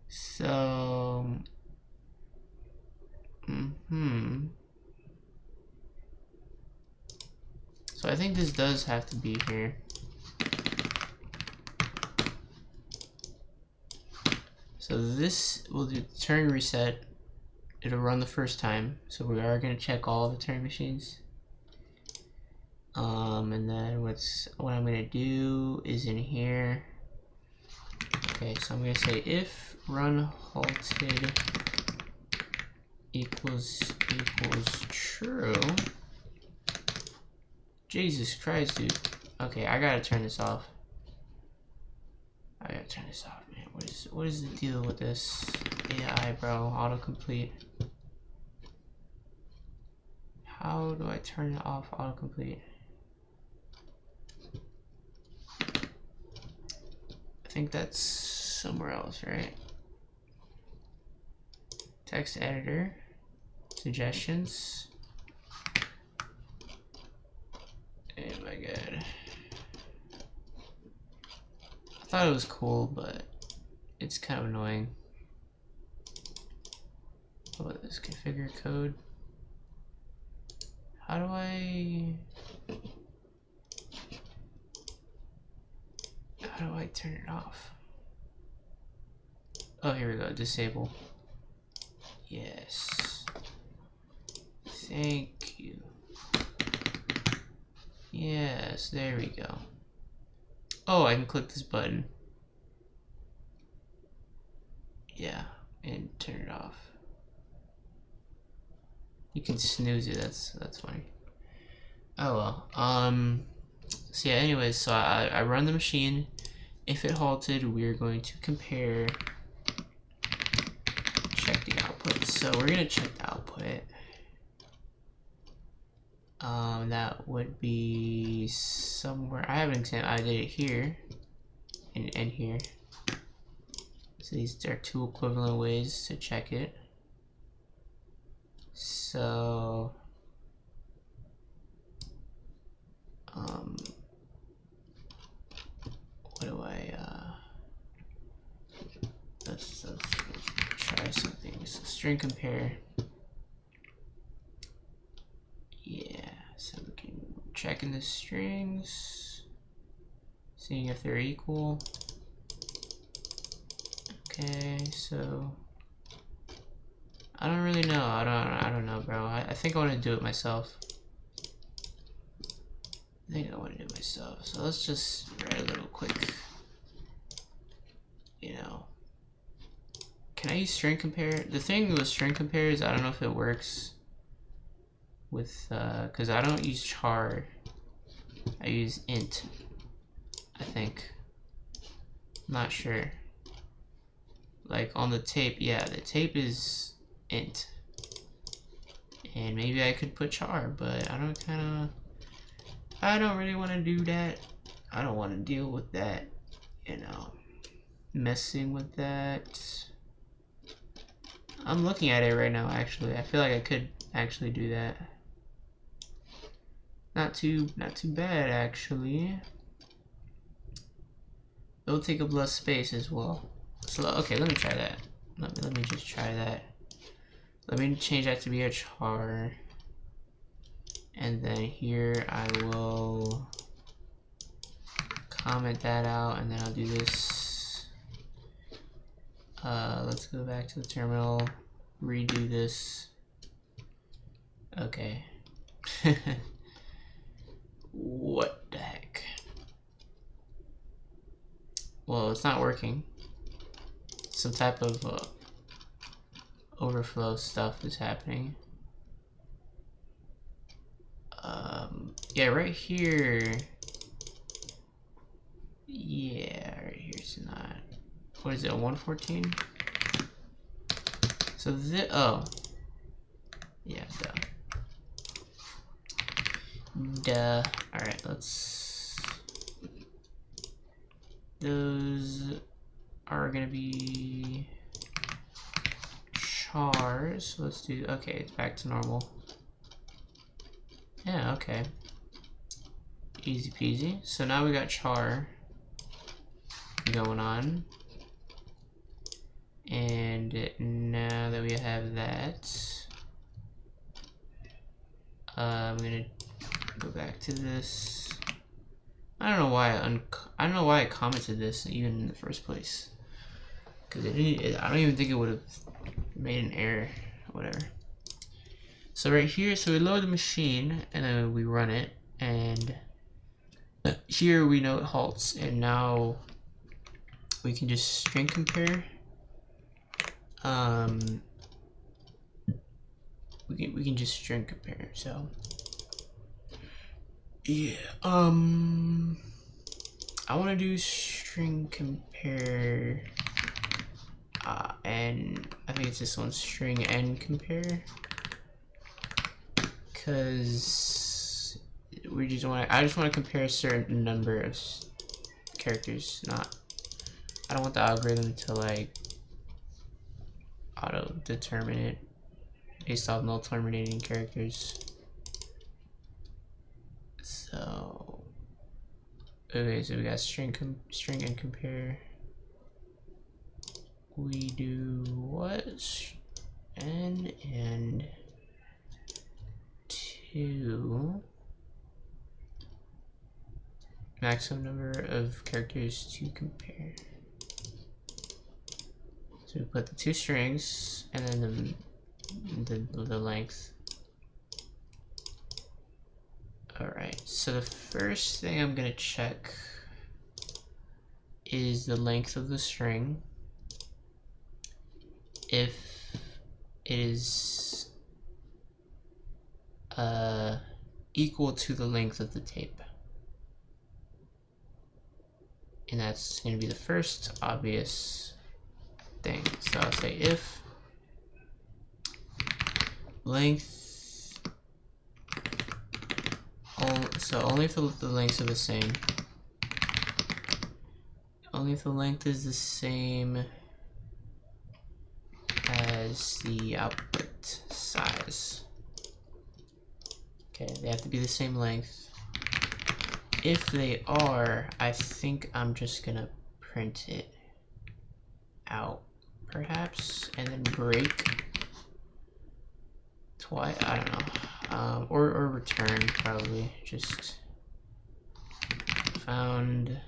A: So so I think this does have to be here. So this will do turn reset. It'll run the first time. So we are going to check all the turn machines. And then what I'm going to do is in here. Okay, so I'm going to say if run halted equals true. Jesus Christ, dude. Okay, I gotta turn this off. Man. What is the deal with this AI, bro? Autocomplete. How do I turn it off? Autocomplete. I think that's somewhere else, right? Text editor. Suggestions. Oh my god. I thought it was cool, but it's kind of annoying. How about this? Configure code. How do I turn it off? Oh, here we go. Disable. Yes. Thank you. Yes, there we go. Oh, I can click this button. Yeah, and turn it off. You can snooze it. That's funny. Oh well. So yeah. Anyways, so I run the machine. If it halted, we're going to compare. Check the output. So we're gonna check the output. That would be somewhere. I have an example. I did it here and here. So these are two equivalent ways to check it. So what do I let's try something. So string compare. Yeah, so we can check in the strings, seeing if they're equal. Okay, so I don't really know. I don't know, bro. I think I want to do it myself. So let's just write a little quick. You know, can I use string compare? The thing with string compare is I don't know if it works with because I don't use char. I use int. I think. I'm not sure. Like on the tape, yeah, the tape is int. And maybe I could put char, but I don't really want to do that. I don't want to deal with that, you know, messing with that. I'm looking at it right now, actually. I feel like I could actually do that. Not too bad, actually. It'll take up less space as well. So okay, let me try that. Let me just try that. Let me change that to be a char. And then here I will comment that out, and then I'll do this. Let's go back to the terminal, redo this. Okay. What the heck? Well, it's not working. Some type of overflow stuff is happening. Yeah, right here. Yeah, right here's not. What is it? 114. So this. Oh. Yeah. Duh. All right. Let's. Those are gonna be chars. Let's do. Okay, it's back to normal. Yeah. Okay. Easy peasy. So now we got char going on. And now that we have that, I'm gonna go back to this. I don't know why I don't know why I commented this even in the first place, because I don't even think it would have made an error or whatever. So right here, so we load the machine and then we run it, and here we know it halts, and now we can just string compare. We can just string compare. So yeah, I want to do string compare, and I think it's this one, string and compare, because I just want to compare a certain number of characters. I don't want the algorithm to like auto determine it based off null terminating characters. So okay, so we got string and compare. We do what? N and 2 maximum number of characters to compare. So we put the 2 strings and then the length. Alright, so the first thing I'm gonna check is the length of the string. If it is equal to the length of the tape. And that's gonna be the first obvious thing. So I'll say if length, so only if the lengths are the same. Only if the length is the same as the output size. Okay, they have to be the same length. If they are, I think I'm just gonna print it out, perhaps, and then break twice. I don't know, or return probably. Just found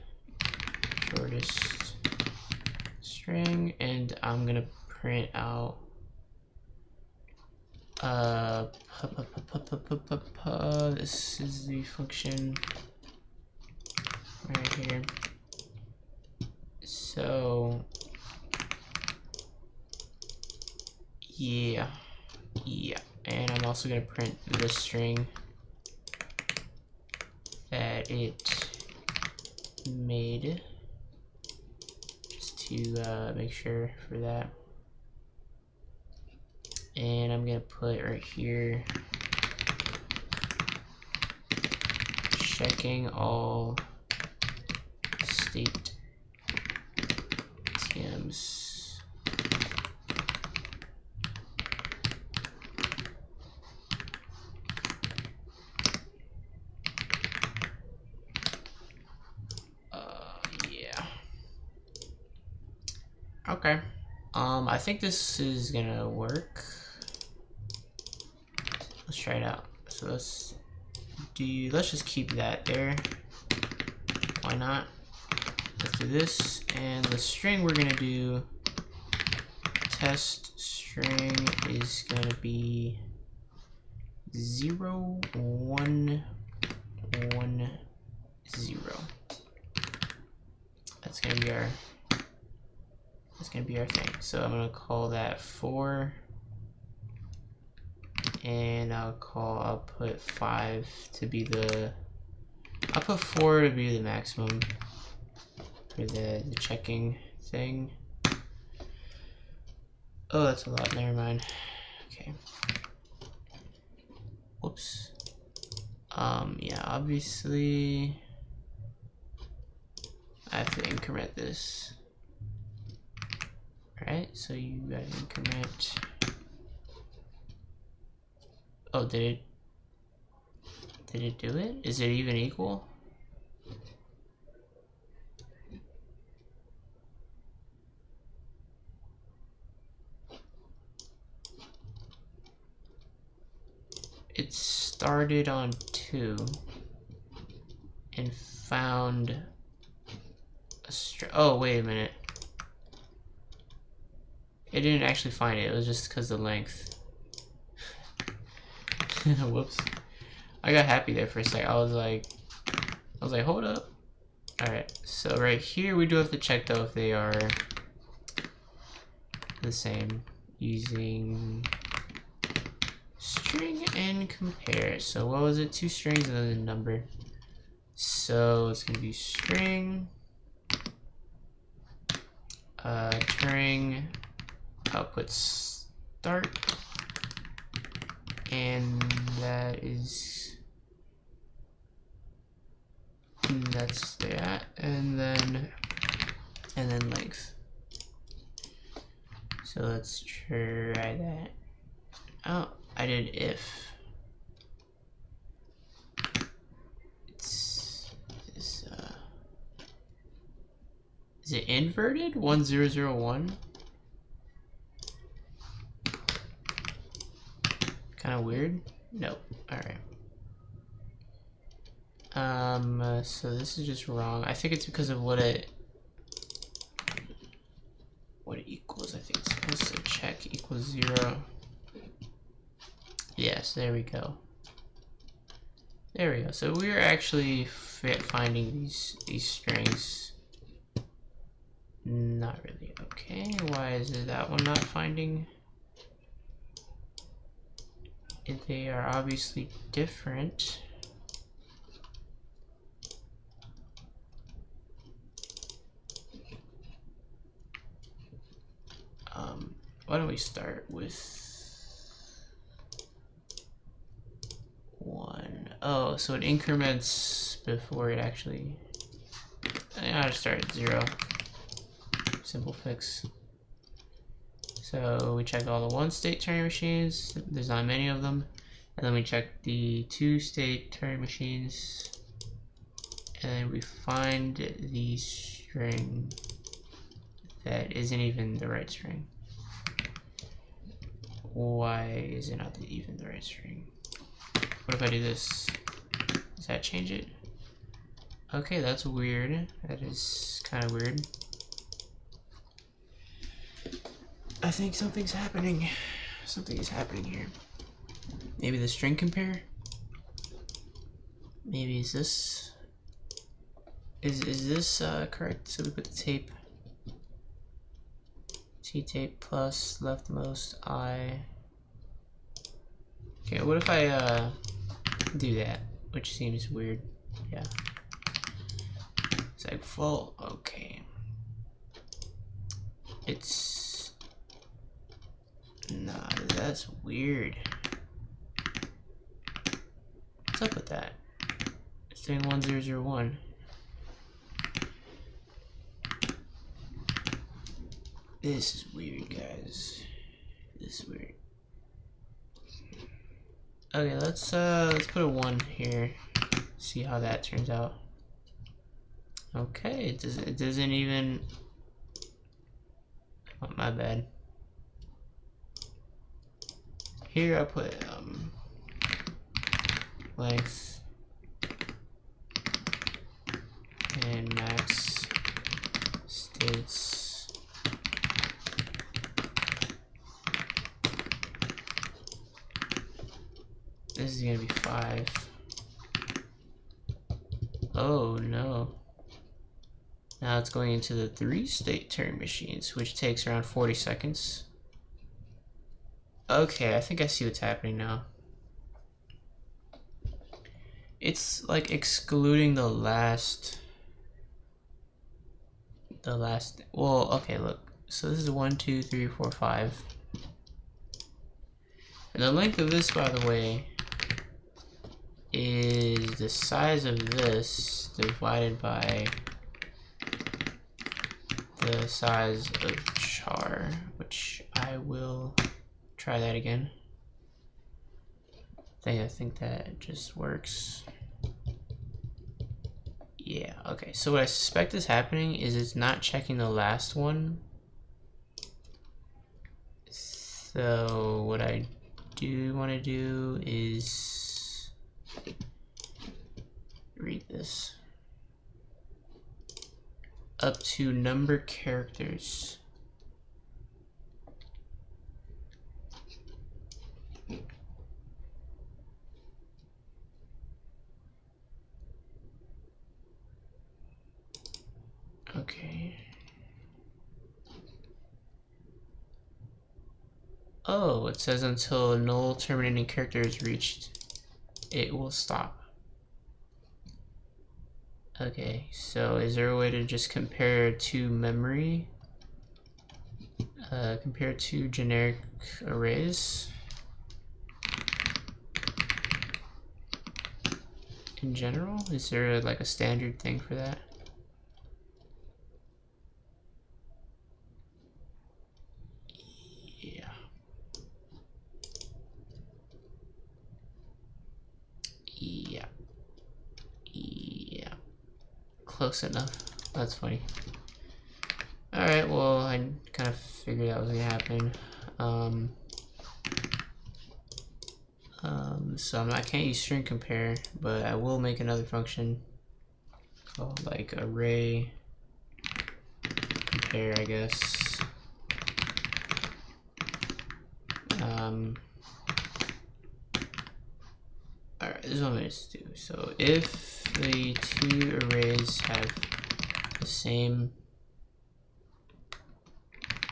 A: shortest string, and I'm gonna print out this is the function right here. So yeah, and I'm also gonna print the string that it made, just to make sure for that. And I'm gonna put right here, checking all state TMs. Yeah. Okay. I think this is gonna work. Let's try it out. So let's just keep that there. Why not? Let's do this, and the string we're gonna do, test string, is gonna be 0 1 1 0. That's gonna be our thing. So I'm gonna call that 4, and I'll put 5 to be the. I'll put 4 to be the maximum for the checking thing. Oh, that's a lot. Never mind. Okay. Whoops. Yeah, obviously I have to increment this. Right? So you gotta increment. Oh, did it do it? Is it even equal? It started on 2 and found a oh, wait a minute. It didn't actually find it. It was just because of the length. Whoops. I got happy there for a sec. I was like, hold up. Alright, so right here we do have to check though if they are the same using string and compare. So what was it? 2 strings and then a number. So it's gonna be string Turing output start, and that's that, and then length. So let's try that. Oh, I did if. It's this. Is it inverted? 1001. Kind of weird. Nope. All right. So this is just wrong. I think it's because of what it equals. I think it's supposed to check equals 0. Yes, there we go. There we go. So we're actually finding these strings. Not really. Okay, why is it that one not finding? If they are obviously different. Why don't we start with 1? Oh, so it increments before it actually. I gotta start at 0. Simple fix. So we check all the 1-state Turing machines. There's not many of them. And then we check the 2-state Turing machines. And then we find the string that isn't even the right string. Why is it not even the right string? What if I do this? Does that change it? Okay, that's weird. That is kind of weird. I think something's happening. Something is happening here. Maybe the string compare? Maybe is this? Is this correct? So we put the tape. T-tape plus leftmost I. Okay, what if I do that? Which seems weird. Yeah. It's like full. Okay. It's. Nah, that's weird. What's up with that? It's doing 1001. This is weird, guys. This is weird. Okay, let's put a 1 here. See how that turns out. Okay, it doesn't even. Oh, my bad. Here I put length and max states. this is gonna be 5. Oh no. Now it's going into the 3-state Turing machines, which takes around 40 seconds. Okay, I think I see what's happening now. It's like excluding the last, well, okay, look. So this is 1, 2, 3, 4, 5. And the length of this, by the way, is the size of this divided by the size of char, which I will try that again. I think that just works. Yeah, okay. So what I suspect is happening is it's not checking the last one. So what I do want to do is read this. Up to number characters. Okay. Oh, it says until a null terminating character is reached, it will stop. Okay, so is there a way to just compare to memory? Compare to generic arrays? In general? Is there like a standard thing for that? Yeah. Yeah. Yeah. Close enough. That's funny. Alright, well, I kind of figured that was gonna happen. So I can't use string compare, but I will make another function called like array compare, I guess. Alright, this is what I'm going to do. So if the two arrays have the same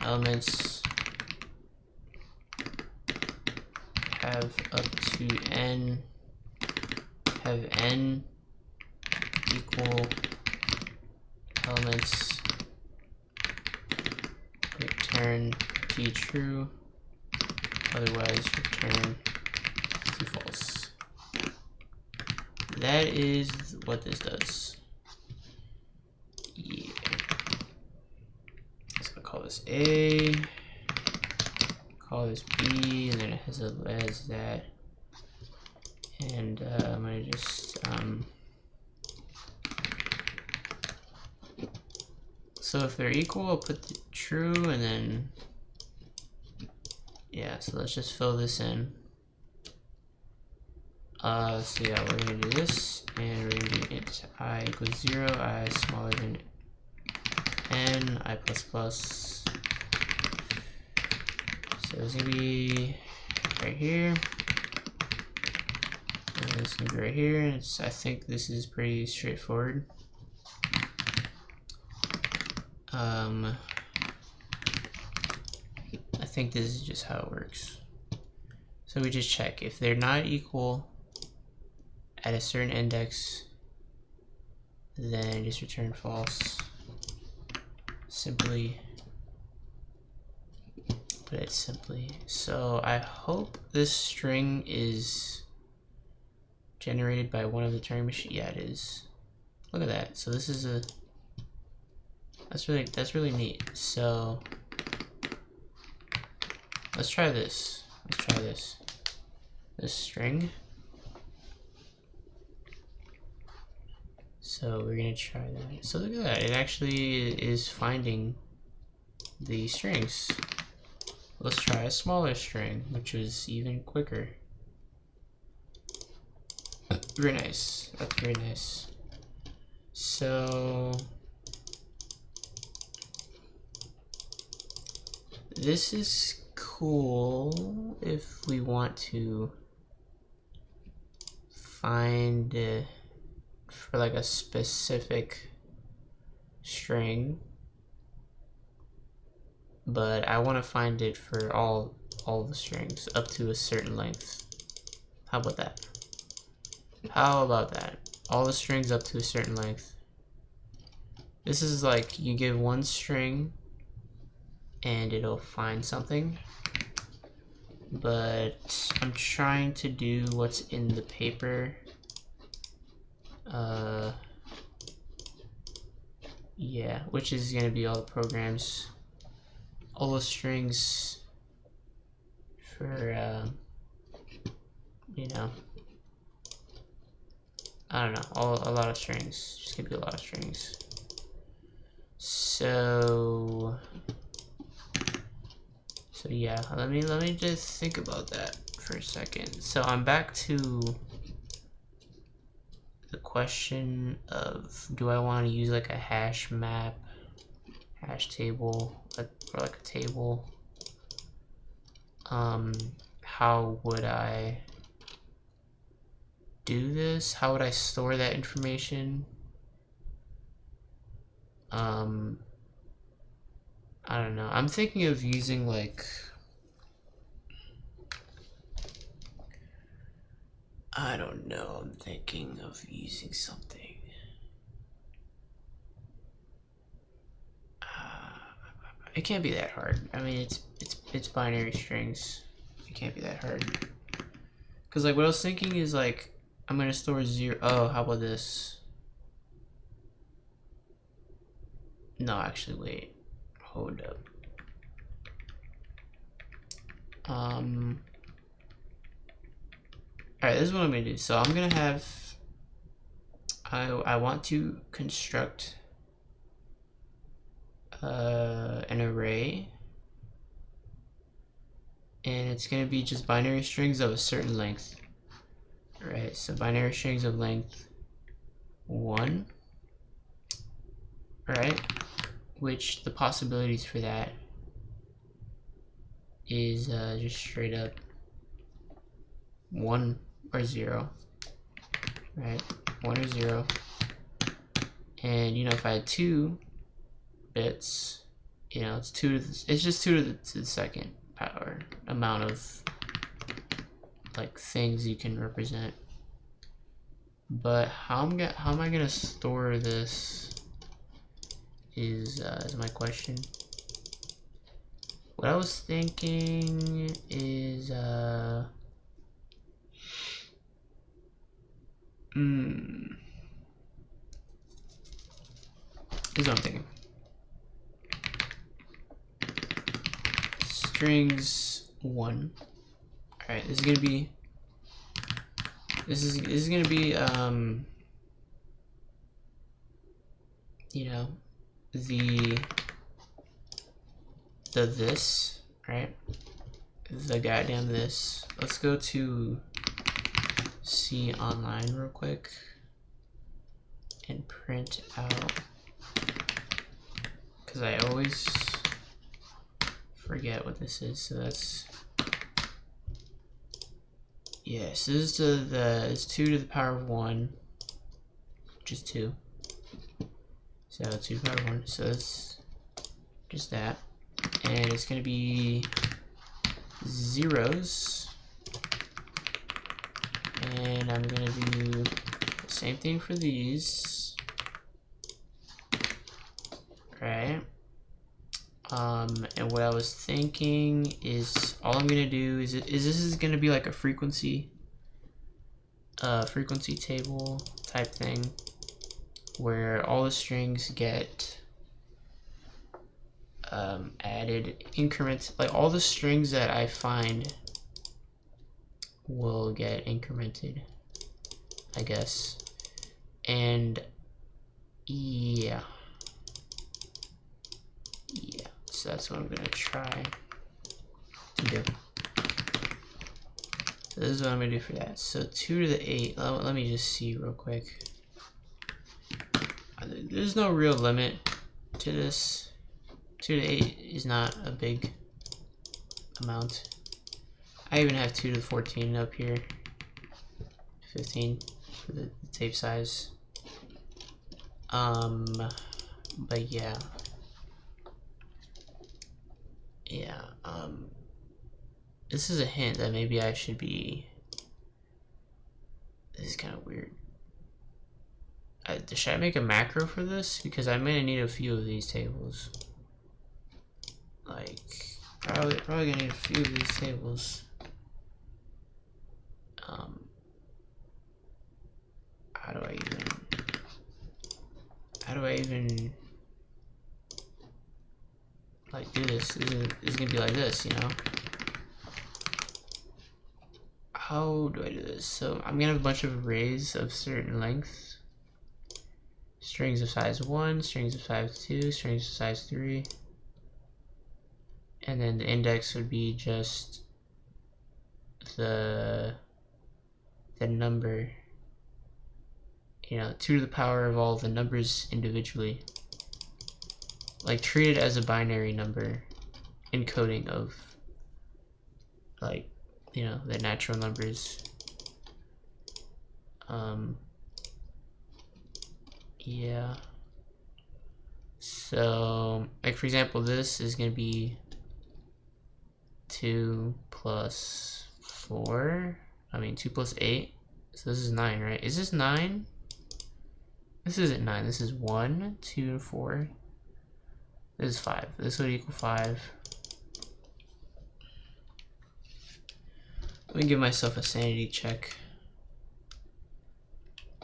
A: elements, have up to n, have n equal elements, return t true, otherwise return t false. That is what this does. Yeah. So I'll call this A, call this B, and then it has that. And I'm gonna just so if they're equal, I'll put the true, and then yeah. So let's just fill this in. So yeah, we're gonna do this, and we're gonna do int I equals 0, I smaller than n, I plus plus. So it's gonna be right here, and it's gonna be right here. And I think this is pretty straightforward. I think this is just how it works. So we just check if they're not equal at a certain index, then just return false. Simply put it simply. So I hope this string is generated by one of the Turing machines. Yeah, it is. Look at that. So this is that's really neat. So let's try this. Let's try this string. So we're gonna try that. So look at that, it actually is finding the strings. Let's try a smaller string, which is even quicker. Very nice, that's very nice. So this is cool if we want to find for like a specific string, but I want to find it for all the strings up to a certain length. How about that? How about that? All the strings up to a certain length. This is like you give one string and it'll find something, but I'm trying to do what's in the paper. Yeah, which is gonna be all the programs, all the strings for you know, I don't know, a lot of strings. Just gonna be a lot of strings. So yeah, let me just think about that for a second. So I'm back to the question of, do I want to use like a hash map, hash table, or like a table? How would I do this? How would I store that information? I don't know. I'm thinking of using like, I don't know. I'm thinking of using something. It can't be that hard. I mean, it's binary strings. It can't be that hard. Cause like what I was thinking is like, I'm gonna store 0. Oh, how about this? No, actually, wait. Hold up. Alright, this is what I'm gonna do. So I'm gonna have, I want to construct an array, and it's gonna be just binary strings of a certain length. Right, so binary strings of length 1, right? Which the possibilities for that is just straight up 1 or 0, right? 1 or 0. And you know, if I had 2 bits, you know, it's 2 to the, it's just 2 to the second power amount of like things you can represent. But how am I gonna store this is my question. What I was thinking is this is what I'm thinking. Strings 1. Alright, this is gonna be you know, the this, right? The goddamn this. Let's go to C online real quick and print out, because I always forget what this is. So that's, yes, this is it's 2 to the power of 1, which is 2. So 2 to the power of 1. So it's just that, and it's gonna be zeros, and I'm gonna do the same thing for these, right? And what I was thinking is, all I'm gonna do is this is gonna be like a frequency table type thing, where all the strings get added increments. Like all the strings that I find will get incremented, I guess. And yeah, so that's what I'm gonna try to do. So this is what I'm gonna do for that. So 2 to the 8, let me just see real quick. There's no real limit to this. 2 to 8 is not a big amount. I even have 2 to the 14 up here. 15. for the tape size. But yeah. This is a hint that maybe I should be. This is kind of weird. Should I make a macro for this? Because I'm gonna need a few of these tables. Like, probably gonna need a few of these tables. How do I even like do this? It's gonna be like this, you know? How do I do this? So I'm gonna have a bunch of arrays of certain length. Strings of size 1, strings of size 2, strings of size 3. And then the index would be just the number, you know, 2 to the power of all the numbers individually. Like, treat it as a binary number encoding of, like, you know, the natural numbers. Yeah. So, like, for example, this is going to be 2 plus 4. I mean, 2 plus 8. So this is 9, right? Is this 9? This isn't 9. This is 1, 2, 4. This is 5. This would equal 5. Let me give myself a sanity check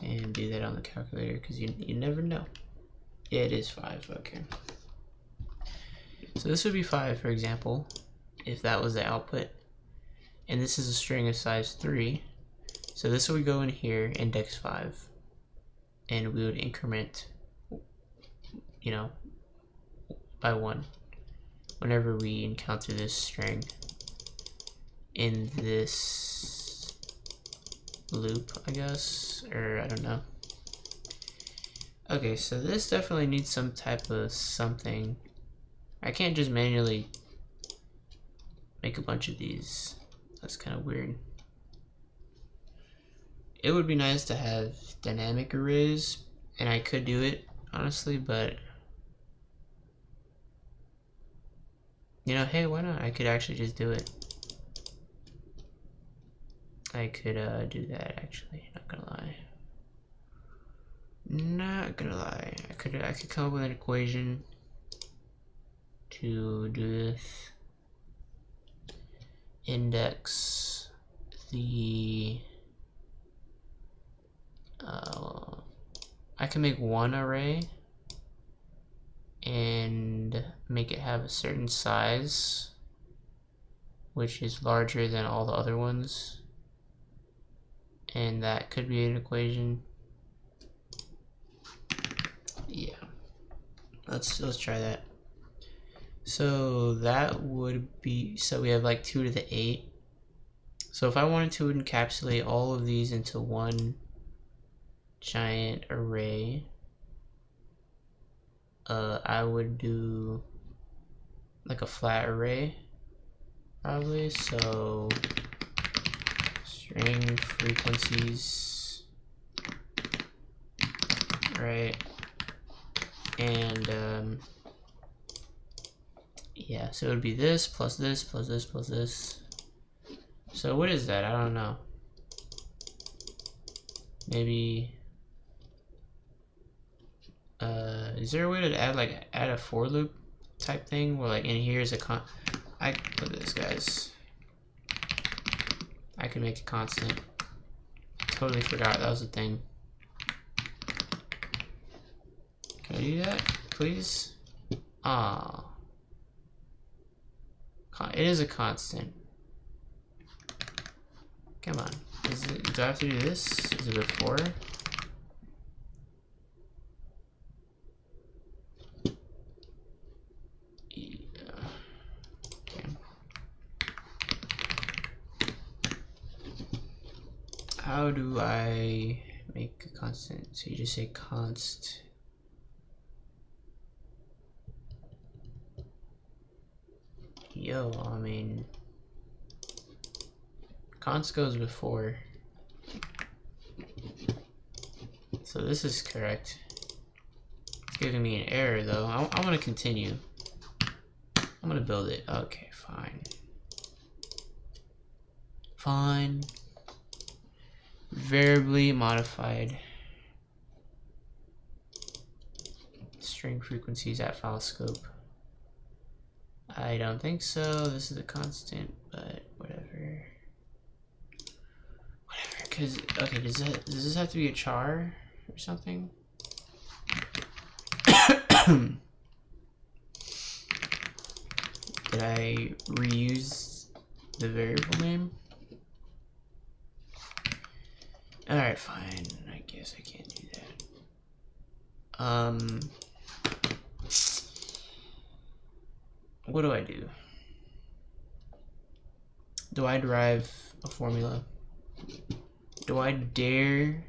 A: and do that on the calculator, because you never know. Yeah, it is 5. Okay. So this would be 5, for example, if that was the output. And this is a string of size 3. So this would go in here, index 5. And we would increment, you know, by 1 whenever we encounter this string in this loop, I guess, or I don't know. Okay, so this definitely needs some type of something. I can't just manually make a bunch of these. That's kind of weird. It would be nice to have dynamic arrays, and I could do it, honestly, but you know, hey, why not? I could actually just do it. I could do that, actually, not gonna lie. Not gonna lie. I could come up with an equation to do this. Index the I can make one array and make it have a certain size, which is larger than all the other ones, and that could be an equation. Yeah, let's try that. So that would be, so we have like 2 to the 8. So if I wanted to encapsulate all of these into one giant array, I would do like a flat array, probably. So string frequencies, right? And yeah, so it would be this plus this plus this plus this. So what is that? I don't know. Maybe is there a way to add a for loop type thing where, like, in here is a look at this, guys. I can make a constant. Totally forgot that was a thing. Can I do that, please? Ah, it is a constant. Come on. Do I have to do this? Is it before? Yeah. Okay. How do I make a constant? So you just say const. Yo, I mean, const goes before. So this is correct. It's giving me an error though. I want to continue. I'm gonna build it. Okay, fine. Fine. Variably modified string frequencies at file scope. I don't think so. This is a constant, but whatever. Whatever. Cause okay, does this have to be a char or something? Did I reuse the variable name? Alright, fine. I guess I can't do that. What do I do? Do I derive a formula? Do I dare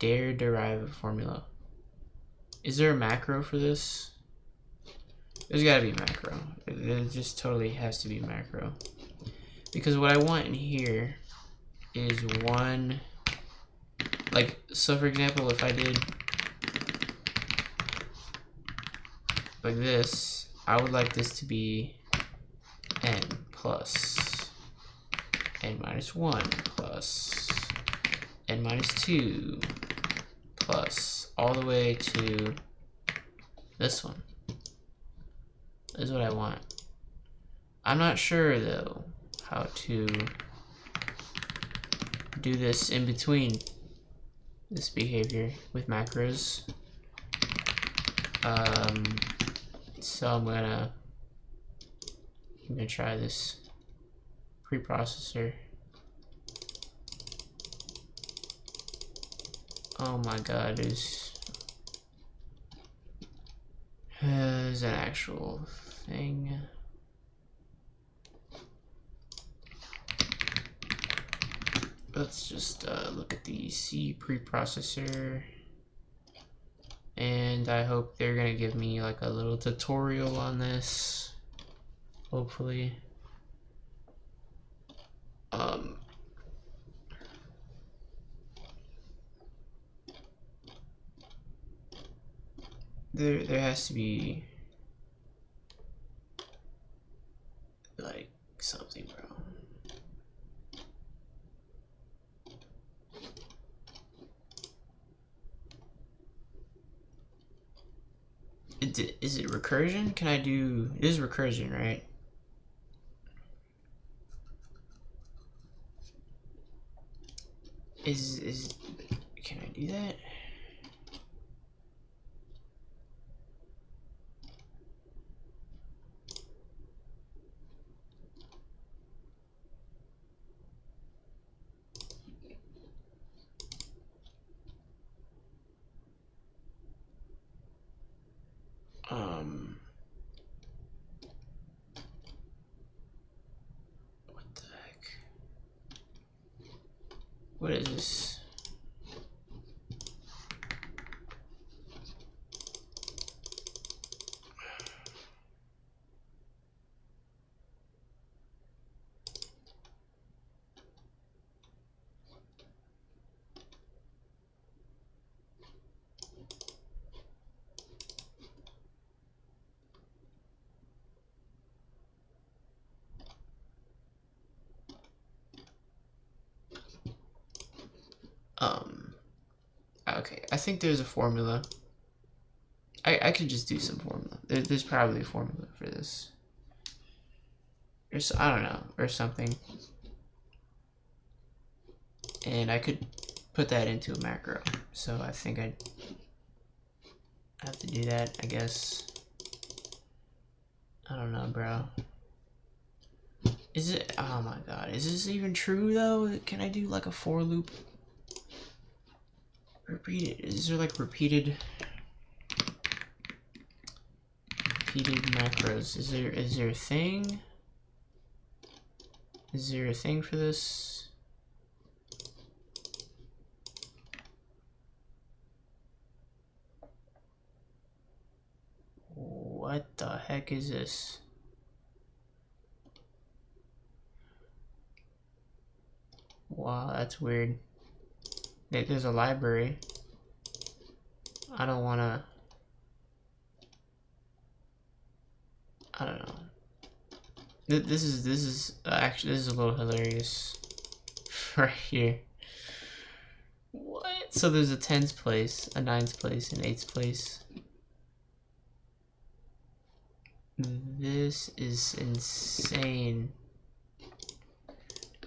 A: derive a formula? Is there a macro for this? There's gotta be macro. It just totally has to be macro. Because what I want in here is one, like, so for example, if I did like this, I would like this to be n plus n minus 1 plus n minus 2 plus all the way to this one. This is what I want. I'm not sure though how to do this in between this behavior with macros. So I'm gonna try this preprocessor. Oh my god, there's an actual thing. Let's just look at the C preprocessor, and I hope they're gonna give me like a little tutorial on this, hopefully. There has to be like something, bro. Is it recursion? Can I do, it is recursion, right? Can I do that? What the heck? What is this? Okay, I think there's a formula. I could just do some formula. There's probably a formula for this. I don't know, or something. And I could put that into a macro. So I think I have to do that, I guess. I don't know, bro. Is it, oh my god, is this even true though? Can I do like a for loop? Repeated, is there like repeated macros? Is there a thing? Is there a thing for this? What the heck is this? Wow, that's weird. There's a library. I don't wanna. I don't know. This is actually, this is a little hilarious right here. What? So there's a 10th place, a 9th place, an 8th place. This is insane.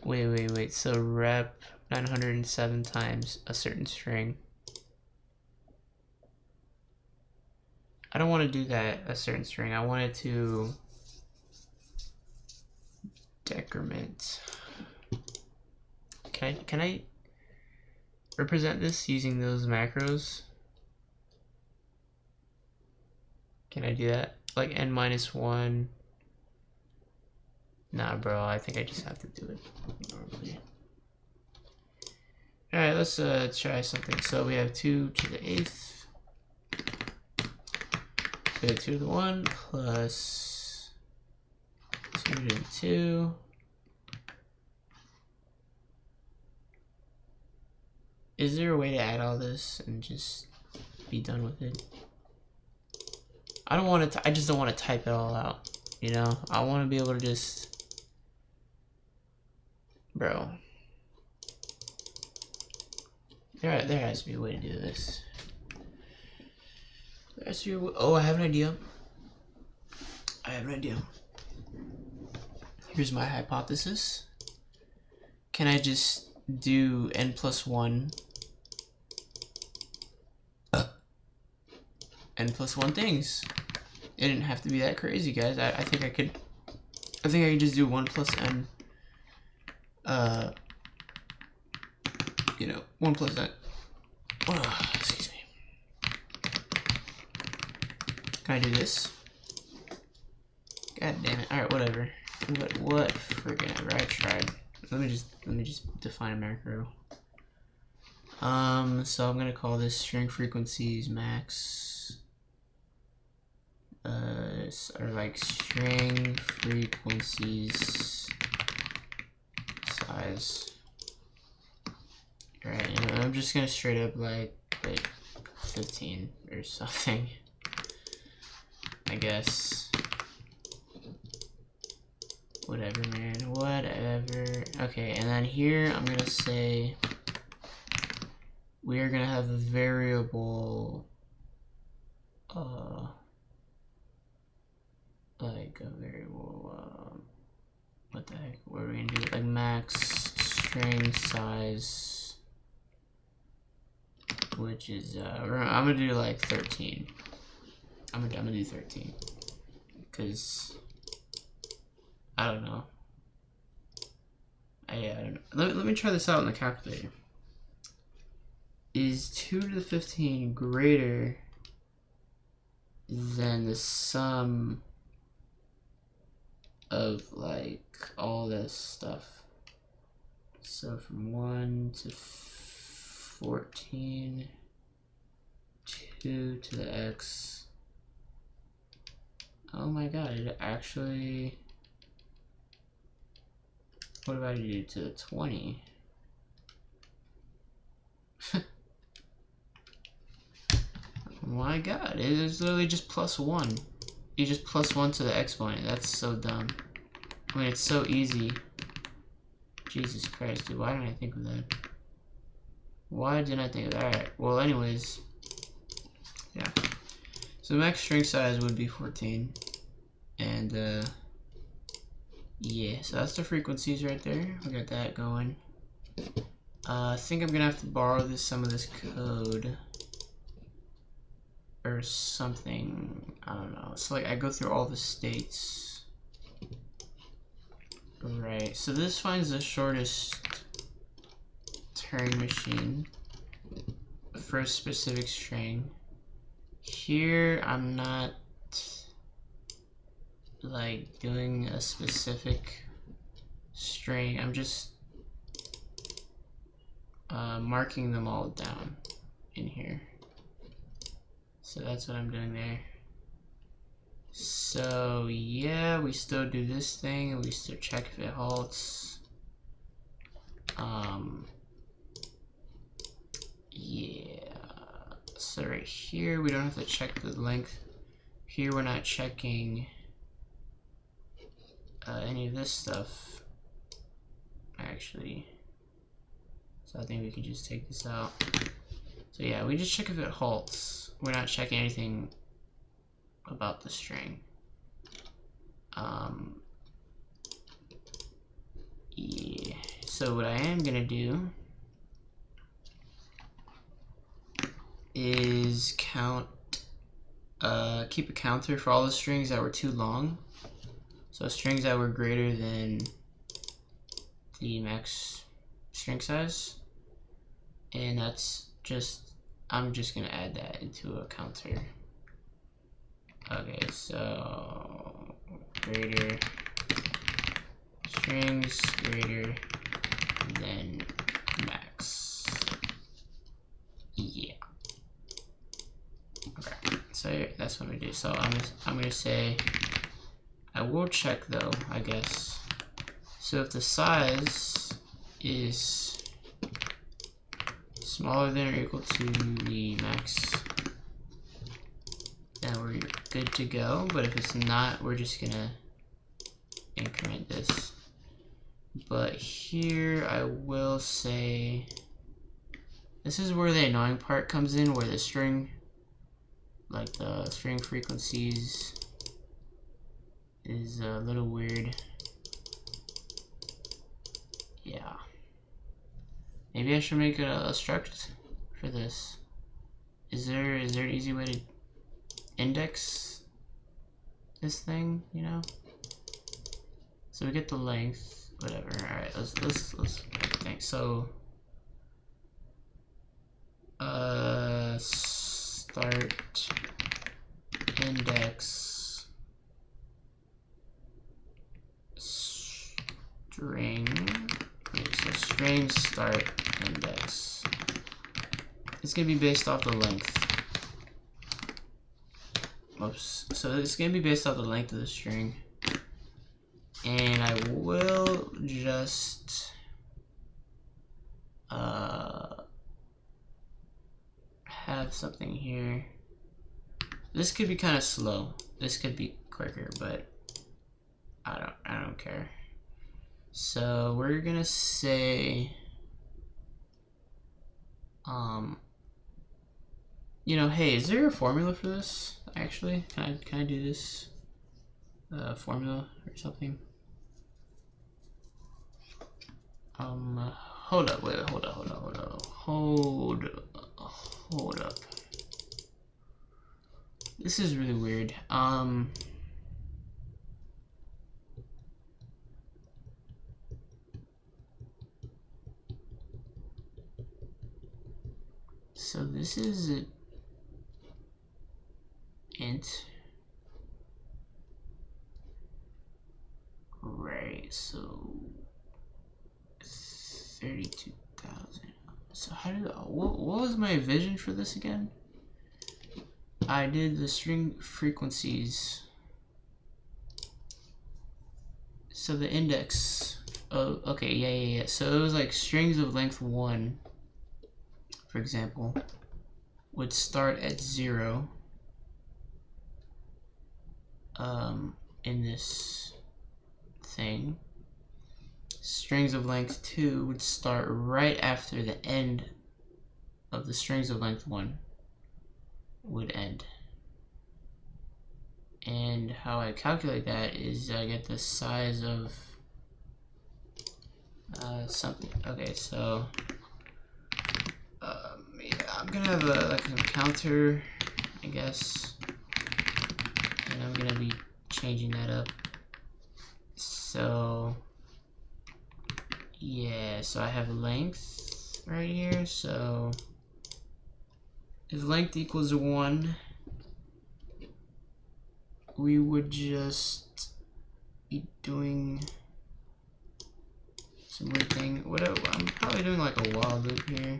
A: Wait. So rep 907 times a certain string. I don't want to do that, a certain string. I want it to decrement. Can I represent this using those macros? Can I do that? Like n-1. Nah, bro, I think I just have to do it normally. Alright, let's try something. So we have 2 to the 8th. So 2 to the 1 plus 2 to the 2. Is there a way to add all this and just be done with it? I don't want to. I just don't want to type it all out. You know, I want to be able to just, bro. There has to be a way to do this. There has to be a way. Oh, I have an idea. Here's my hypothesis. Can I just do n+1 n+1 things? It didn't have to be that crazy, guys. I think I could just do 1 plus n. You know, 1 plus n. Excuse me. Can I do this? God damn it. Alright, whatever. What friggin' ever. I tried. Let me just define a macro. So I'm gonna call this string frequencies max. Or like string frequencies size. Right, and I'm just gonna straight up like 15 or something, I guess. Whatever, man, whatever. Okay, and then here I'm gonna say we are gonna have a variable, like a variable, what the heck, what are we gonna do? Like max string size, which is, I'm gonna do like 13. I'm gonna do 13, because I don't know. I don't know. Let me try this out on the calculator. Is 2 to the 15 greater than the sum of like all this stuff? So from 1 to 14, 2 to the x. Oh my god, it actually. What about you do to the 20? Oh my god, it is literally just +1. You just +1 to the exponent. That's so dumb. I mean, it's so easy. Jesus Christ, dude, why didn't I think of that? Why didn't I think of that? Alright, well, anyways. Yeah. So max string size would be 14. And, yeah, so that's the frequencies right there. We got that going. I think I'm gonna have to borrow some of this code or something. I don't know. So like I go through all the states. Right. So this finds the shortest Turing machine for a specific string. Here I'm not like doing a specific string. I'm just marking them all down in here. So that's what I'm doing there. So yeah, we still do this thing and we still check if it halts. Yeah. So right here, we don't have to check the length. Here, we're not checking any of this stuff, actually. So I think we can just take this out. So yeah, we just check if it halts. We're not checking anything about the string. Yeah. So what I am gonna do is count, keep a counter for all the strings that were too long. So strings that were greater than the max string size. And that's just, I'm just gonna add that into a counter. Okay, so greater strings greater than max. Yeah. Okay, so that's what we do. So I'm gonna say, I will check though, I guess. So if the size is smaller than or equal to the max, then we're good to go. But if it's not, we're just gonna increment this. But here I will say, this is where the annoying part comes in, where the string, like the string frequencies, is a little weird. Yeah. Maybe I should make a struct for this. Is there an easy way to index this thing, you know? So we get the length, whatever. Alright, let's thanks. So start index string. Wait, so string start index. It's gonna be based off the length. Oops. So it's gonna be based off the length of the string. And I will just have something here. This could be kind of slow. This could be quicker, but I don't care. So we're gonna say, you know, hey, is there a formula for this? Actually, can I do this formula or something? Hold up, wait, hold up. This is really weird. So this is an int. Right, so 32,000. So how do what was my vision for this again? I did the string frequencies. So the index. Oh, okay, yeah. So it was like strings of length 1, for example, would start at 0. In this thing. Strings of length 2 would start right after the end of the strings of length 1 would end. And how I calculate that is I get the size of something. Okay, so yeah, I'm gonna have a counter, I guess, and I'm gonna be changing that up. So yeah, so I have length right here. So if length equals 1, we would just be doing some weird thing. I'm probably doing like a while loop here.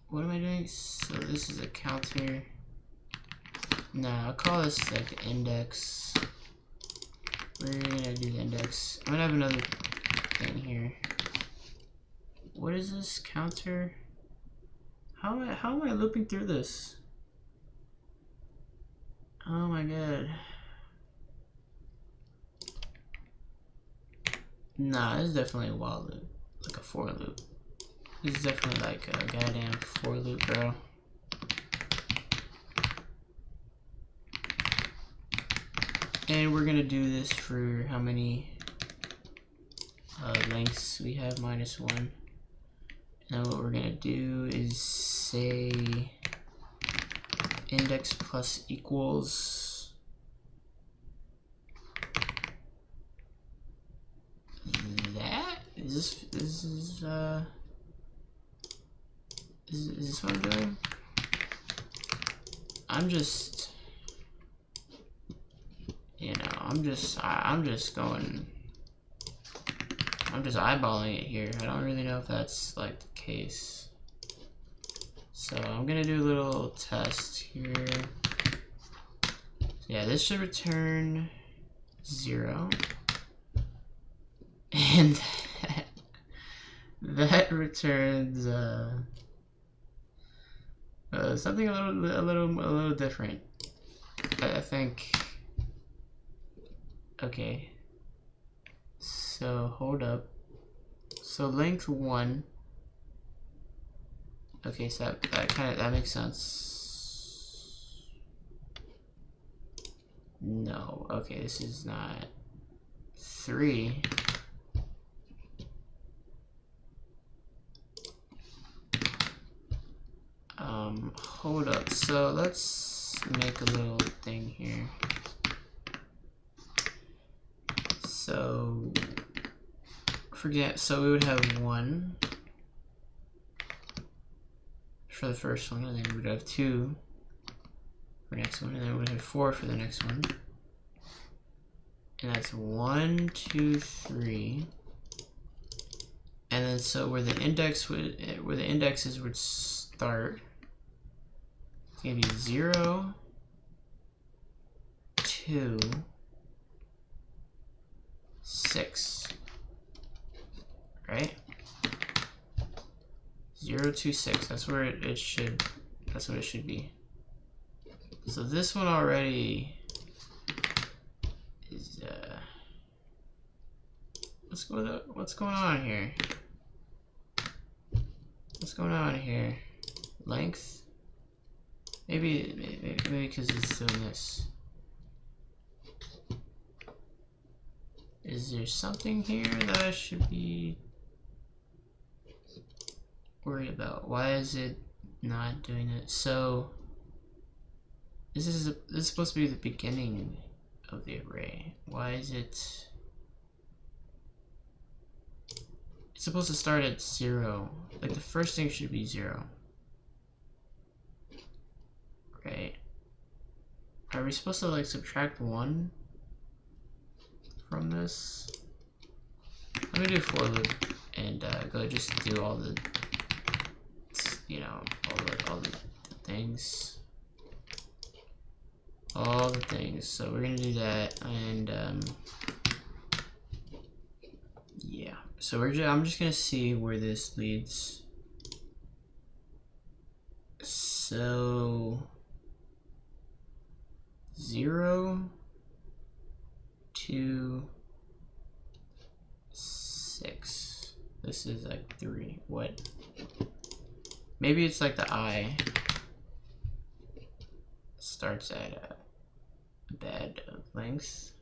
A: What am I doing? So this is a counter. Nah, I'll call this like the index. we're gonna do the index. I'm gonna have another thing here. What is this counter? How am I looping through this? Oh my god. Nah, this is definitely a while loop. Like a for loop. This is definitely like a goddamn for loop, bro. And we're gonna do this for how many lengths we have, -1. Now what we're gonna do is say index plus equals that. Is this what I'm doing? I'm just, you know, I'm just eyeballing it here. I don't really know if that's like the case. So I'm gonna do a little test here. So yeah, this should return 0. And that returns something a little different. I think. Okay. So hold up. So length 1. Okay, so that makes sense. No. Okay, this is not 3. Hold up. So let's make a little thing here. So so we would have 1 for the first one, and then we would have 2 for the next one, and then we would have 4 for the next one. And that's 1, 2, 3. And then so where the indexes would start, it's gonna be 0, 2, 6. Right? 0, 2, 6. That's where it should. That's what it should be. So this one already is. What's going on here? What's going on here? Length? Maybe because it's doing this. Is there something here that I should be worried about? Why is it not doing it? So this is supposed to be the beginning of the array. Why is it? It's supposed to start at 0. Like the first thing should be 0. Right? Are we supposed to like subtract 1 from this? Let me do for loop and go just do all the, you know, all the things. All the things. So we're gonna do that, and yeah. So I'm just gonna see where this leads. So 0, 2, 6. This is like 3. What? Maybe it's like the I starts at a bad length.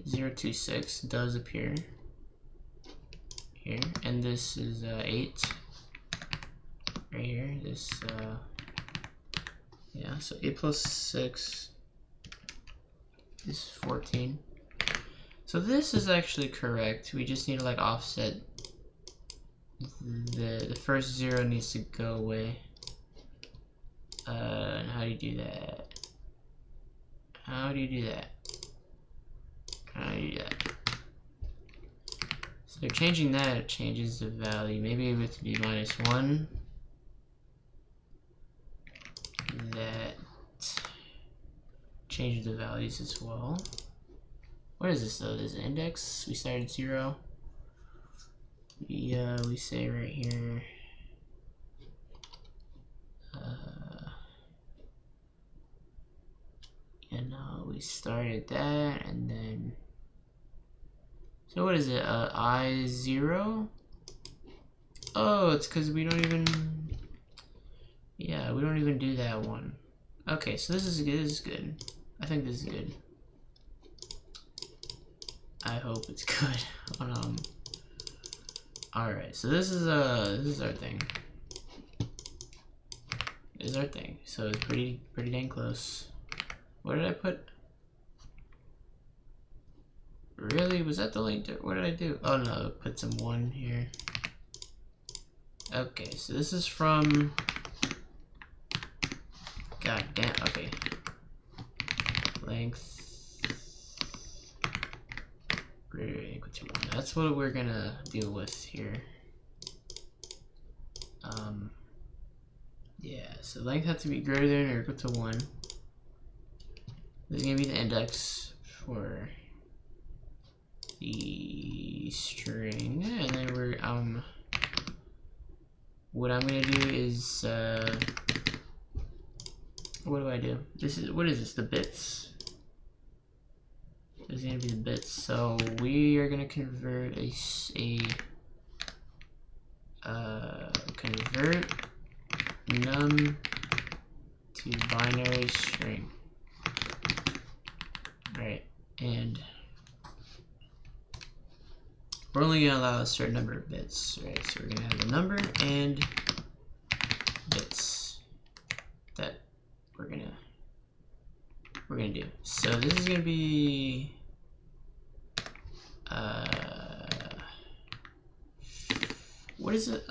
A: 0, 2, 6 does appear here, and this is 8 right here. This yeah, so 8 plus 6 is 14. So this is actually correct. We just need to like offset the first 0 needs to go away. And how do you do that? How do you do that? How do you do that? So they're changing that, it changes the value. Maybe it would be -1. That changes the values as well. What is this though? This is index. We started 0. We say right here. And we started that, and then. So what is it? I0. Oh, it's because we don't even. Yeah, we don't even do that one. Okay, so this is good. This is good. I think this is good. I hope it's good. Alright, so this is our thing. This is our thing. So it's pretty dang close. What did I put? Really? Was that the link? What did I do? Oh no, put some 1 here. Okay, so this is from. God damn. Okay. Length greater than or equal to 1. That's what we're gonna deal with here. Yeah. So length has to be greater than or equal to 1. This is gonna be the index for the string, and then we're what I'm gonna do is what do I do? What is this? The bits. This is gonna be the bits. So we are gonna convert convert num to binary string. Right, and we're only gonna allow a certain number of bits, right? So we're gonna have the number and bits that we're gonna do. So this is gonna be what is it?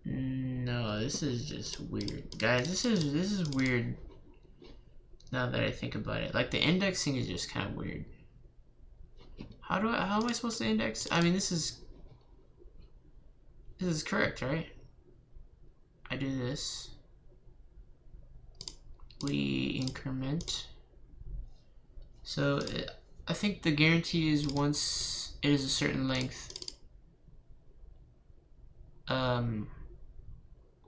A: No, this is just weird, guys. This is weird. Now that I think about it, like the indexing is just kind of weird. How am I supposed to index? I mean, this is correct, right? I do this. We increment. So I think the guarantee is once it is a certain length,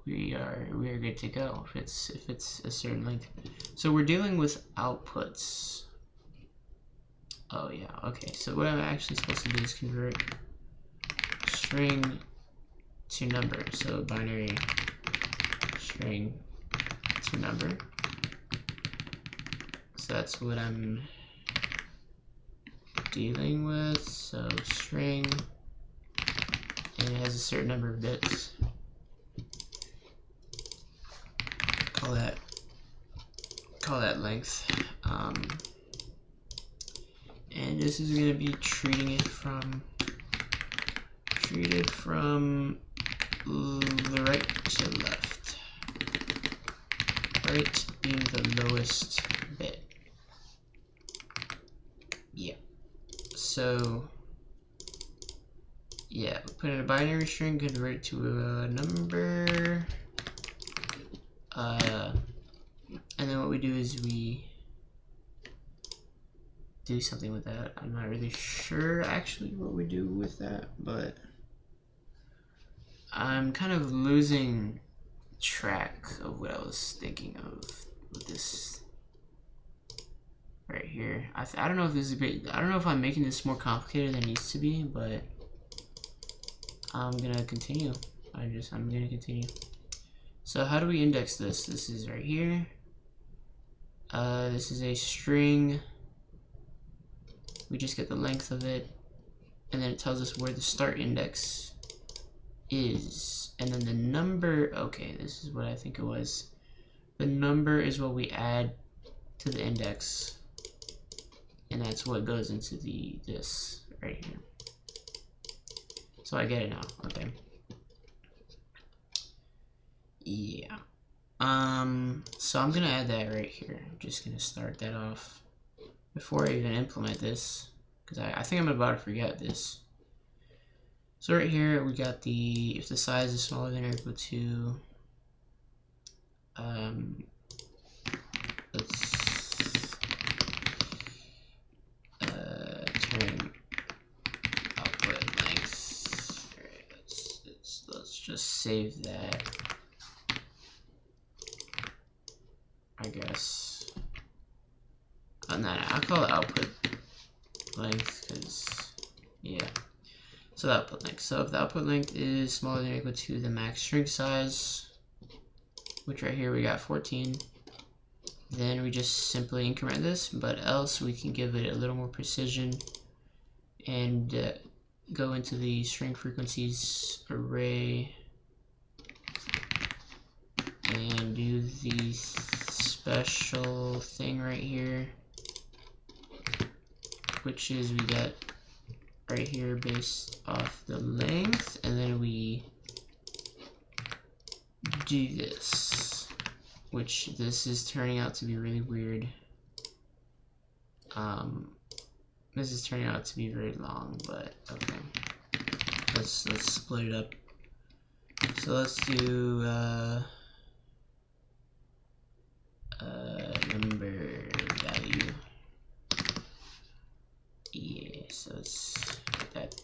A: we are good to go. If it's a certain length. So we're dealing with outputs. Oh yeah, okay. So what I'm actually supposed to do is convert string to number. So binary string to number. So that's what I'm dealing with. So string, and it has a certain number of bits. Call that length. And this is going to be treated from the right to left. Right being the lowest bit. Yeah. So yeah, put in a binary string, convert it to a number. And then what we do is we do something with that. I'm not really sure actually what we do with that, but I'm kind of losing track of what I was thinking of with this right here. I don't know if this is great. I don't know if I'm making this more complicated than it needs to be, but I'm gonna continue. I'm gonna continue. So how do we index this? This is right here. This is a string. We just get the length of it, and then it tells us where the start index is, and then the number. Okay, this is what I think it was. The number is what we add to the index, and that's what goes into this right here. So I get it now. Okay. Yeah. So I'm gonna add that right here. I'm just gonna start that off before I even implement this, because I think I'm about to forget this. So right here we got if the size is smaller than or equal to save that, I guess. No, I'll call it output length, because, yeah. So the output length. So if the output length is smaller than or equal to the max string size, which right here we got 14, then we just simply increment this, but else we can give it a little more precision and go into the string frequencies array and do the special thing right here, which is we get right here based off the length, and then we do this, which this is turning out to be really weird. This is turning out to be very long, but okay. Let's split it up. So let's do number value. Yeah, so let's put that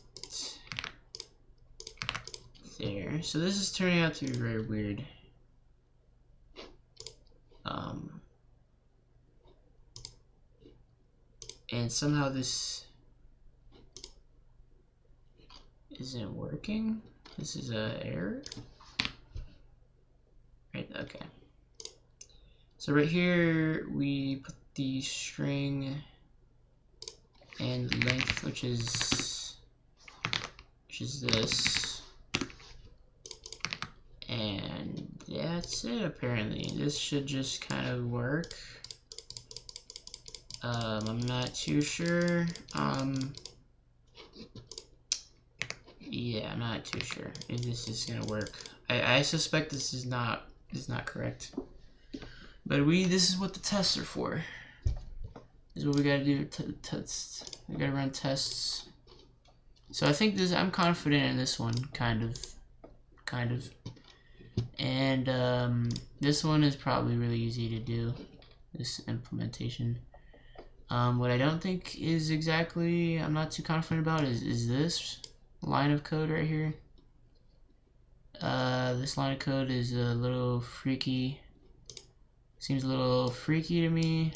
A: there. So this is turning out to be very weird. And somehow this isn't working. This is an error. Right, okay. So right here we put the string and length, which is this. And that's it apparently. This should just kind of work. I'm not too sure. Yeah, I'm not too sure if this is gonna work. I suspect this is not correct. But this is what the tests are for. This is what we gotta do to test. We gotta run tests. So I think I'm confident in this one, kind of. And this one is probably really easy to do, this implementation. What I don't think is exactly, I'm not too confident about is this line of code right here. This line of code is a little freaky. Seems a little freaky to me.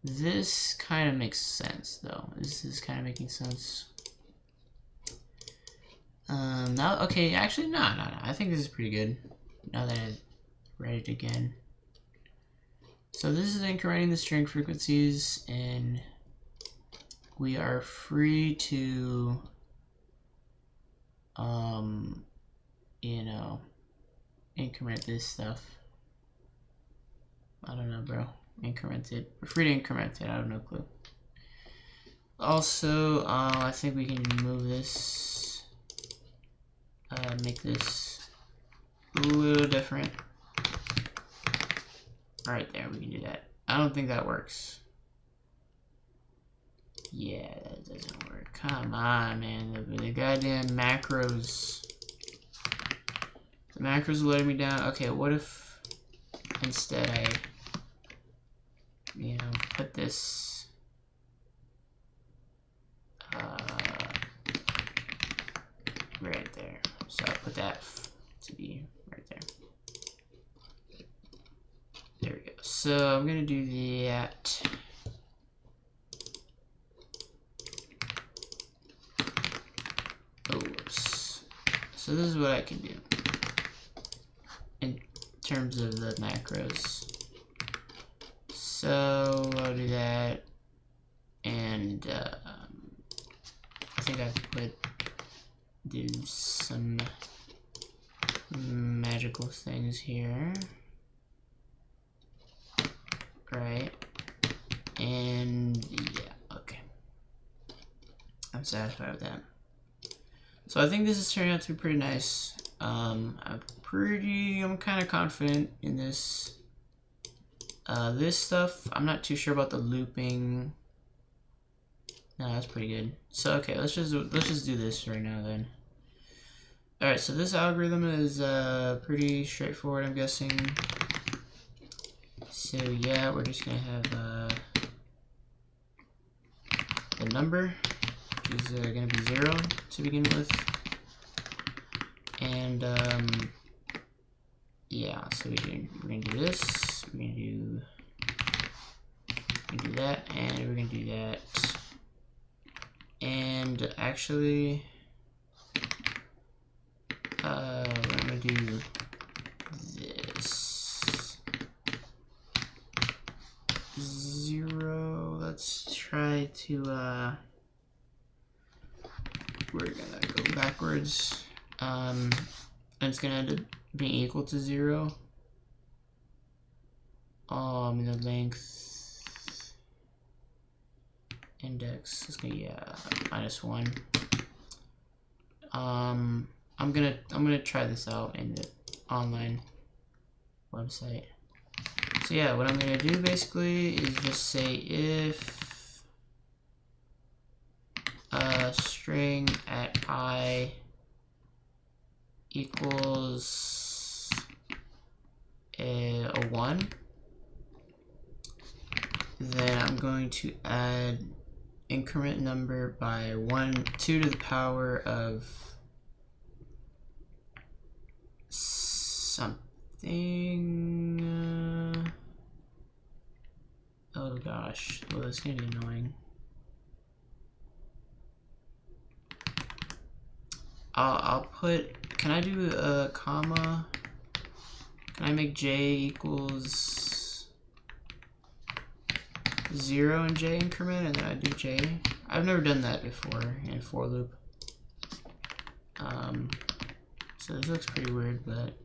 A: This kind of makes sense though. This is kind of making sense. Now, okay, actually, no. I think this is pretty good. Now that I read it again. So this is incrementing the string frequencies, and we are free to, you know, increment this stuff. I don't know, bro. Increment it. We're free to increment it. I have no clue. Also, I think we can move this, make this a little different. Right there, we can do that. I don't think that works. Yeah, that doesn't work. Come on, man. The goddamn macros. The macros are letting me down. Okay, what if instead I, you know, put this right there. So I'll put that to be right there. There we go. So I'm gonna do that. Oh, whoops. So this is what I can do in terms of the macros. So I'll do that, and I think I could do some magical things here. Right, and yeah, okay. I'm satisfied with that. So I think this is turning out to be pretty nice. I'm kind of confident in this. This stuff, I'm not too sure about the looping. No, that's pretty good. So okay, let's just do this right now then. All right, so this algorithm is pretty straightforward, I'm guessing. So yeah, we're just gonna have the number, which is gonna be 0 to begin with, And yeah, so we're gonna do this, we're gonna do that, and we're gonna do that. And actually, we're gonna do this 0. Let's try to we're gonna go backwards. And it's gonna end up being equal to 0. The length index is gonna be -1. I'm gonna try this out in the online website. So yeah, what I'm gonna do basically is just say if a string at I equals a 1, then I'm going to add increment number by 2 to the power of something. Oh gosh, well, that's gonna be annoying. I'll put, can I do a comma? Can I make j equals 0 in j increment, and then I do j? I've never done that before in for loop. So this looks pretty weird, but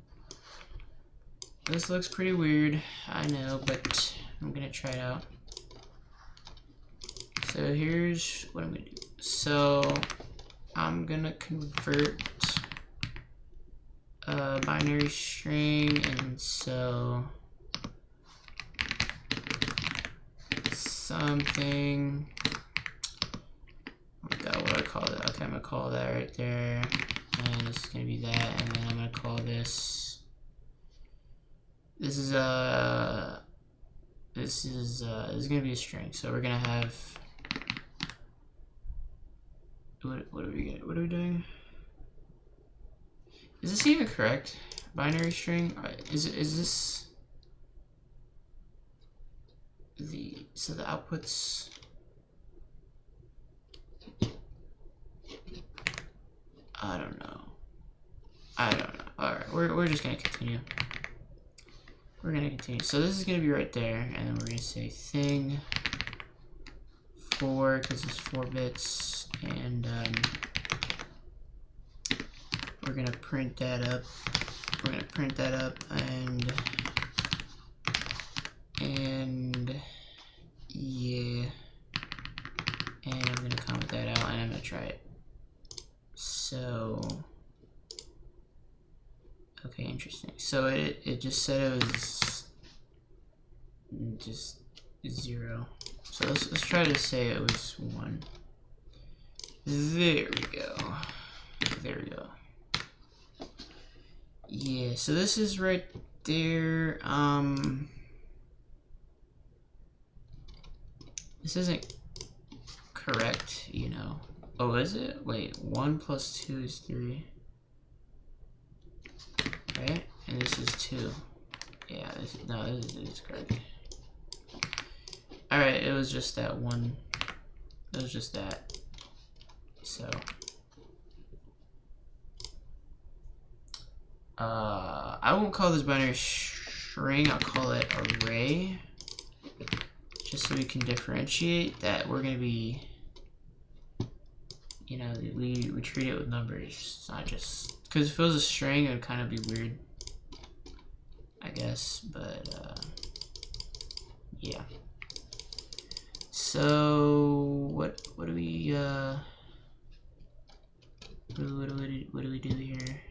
A: this looks pretty weird, I know, but I'm gonna try it out. So here's what I'm gonna do. So I'm gonna convert a binary string, and so something, oh god, what do I call it? Okay, I'm gonna call that right there, and this is gonna be that, and then I'm gonna call this is gonna be a string. So we're gonna have, what are we doing? Is this even correct? Binary string? Is this so the outputs? I don't know. Alright, we're just gonna continue. We're gonna continue. So this is gonna be right there, and then we're gonna say thing 4, because it's 4 bits, and we're gonna print that up. We're gonna print that up, and yeah, and I'm gonna comment that out, and I'm gonna try it. So okay, interesting. So it just said it was just 0. So let's try to say it was 1. There we go. There we go. Yeah, so this is right there. This isn't correct, you know. Oh, is it? Wait, 1 plus 2 is 3. Right? And this is 2. Yeah, this is correct. Alright, it was just that one. It was just that. So I won't call this binary string, I'll call it array. Just so we can differentiate that we're gonna be, you know, we treat it with numbers. It's not just, because if it was a string it would kind of be weird, I guess, but yeah. So what do we what do we do here?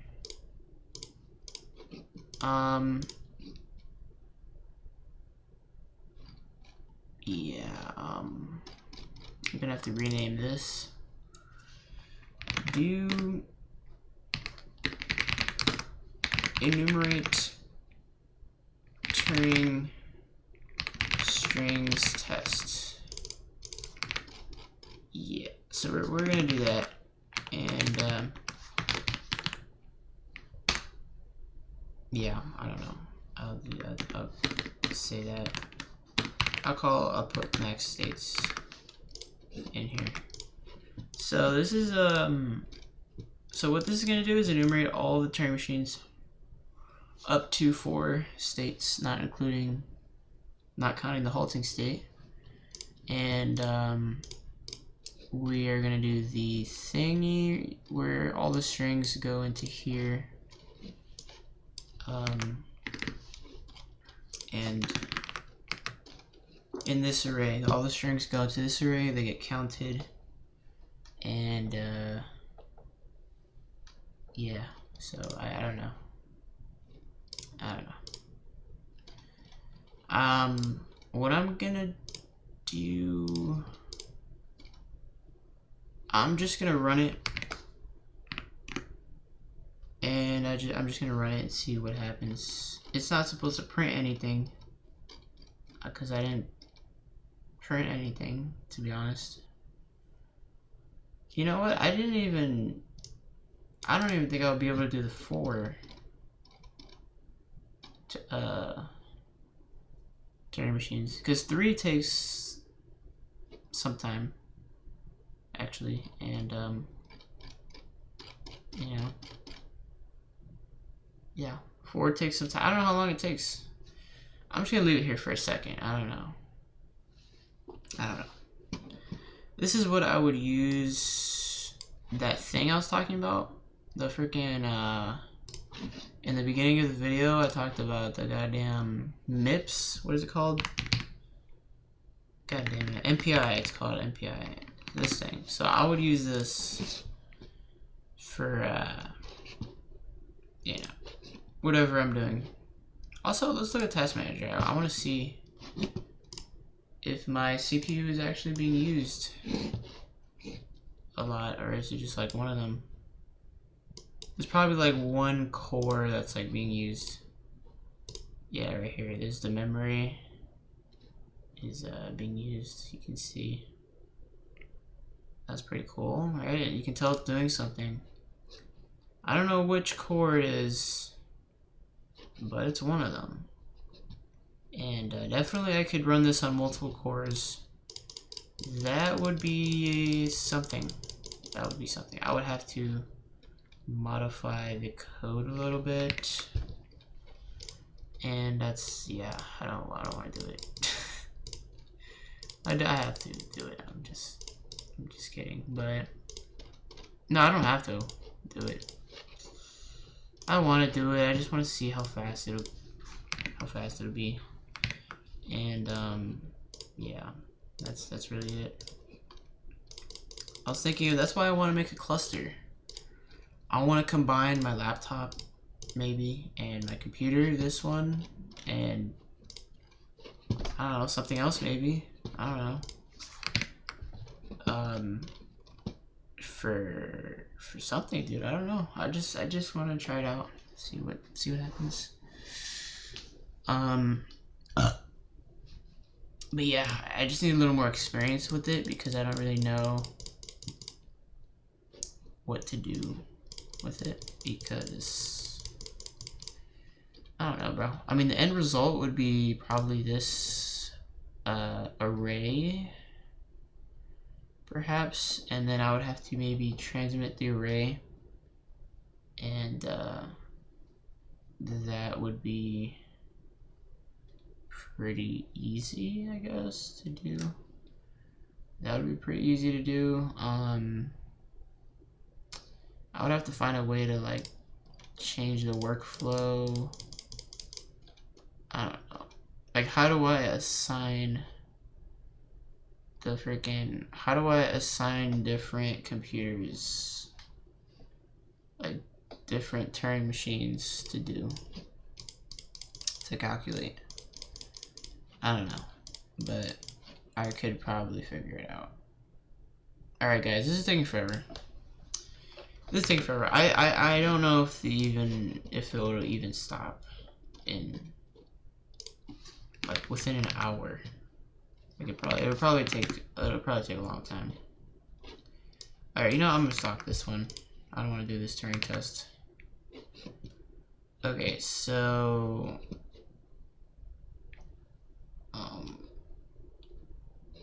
A: Yeah, I'm gonna have to rename this. Do enumerate Turing strings test. Yeah, so we're gonna do that, and yeah, I don't know. I'll do that. I'll say that. I'll put max states in here. So this is so what this is gonna do is enumerate all the Turing machines up to 4 states, not counting the halting state. And we are gonna do the thingy where all the strings go into here. And in this array, all the strings go into this array, they get counted, and yeah, so I don't know. What I'm gonna do, I'm just gonna run it, and I'm just gonna run it and see what happens. It's not supposed to print anything, because I didn't print anything, to be honest. You know what? I don't even think I'll be able to do the 4 Turing machines, because 3 takes some time, actually, and you know, yeah, 4 takes some time. I don't know how long it takes. I'm just gonna leave it here for a second. I don't know. This is what I would use that thing I was talking about. The freaking in the beginning of the video, I talked about the goddamn MIPS. What is it called? God damn it. MPI. It's called MPI. This thing. So I would use this for you know, whatever I'm doing. Also, let's look at Task Manager. I want to see if my CPU is actually being used a lot, or is it just like one of them? There's probably like one core that's like being used. Yeah, right here. There's the memory is being used. You can see. That's pretty cool, right? You can tell it's doing something. I don't know which core it is, but it's one of them. And definitely I could run this on multiple cores. That would be something. That would be something. I would have to modify the code a little bit. And that's, yeah, I don't want to do it. I have to do it. I'm just kidding. But no, I don't have to do it. I want to do it. I just want to see how fast it'll be. And yeah, that's really it. I was thinking that's why I want to make a cluster. I want to combine my laptop maybe and my computer, this one, and I don't know, something else maybe. I don't know. For something, dude. I don't know. I just want to try it out. See what happens. But yeah, I just need a little more experience with it because I don't really know what to do with it, because I don't know, bro. I mean, the end result would be probably this array, perhaps, and then I would have to maybe transmit the array, and that would be pretty easy, I guess, to do. That would be pretty easy to do. I would have to find a way to like change the workflow. I don't know. Like, how do I assign different computers, like different Turing machines to calculate? I don't know, but I could probably figure it out. Alright guys, this is taking forever. I don't know if it will even stop in like within an hour. Like it'll probably take a long time. Alright, you know, I'm gonna stop this one. I don't want to do this Turing test. Okay, so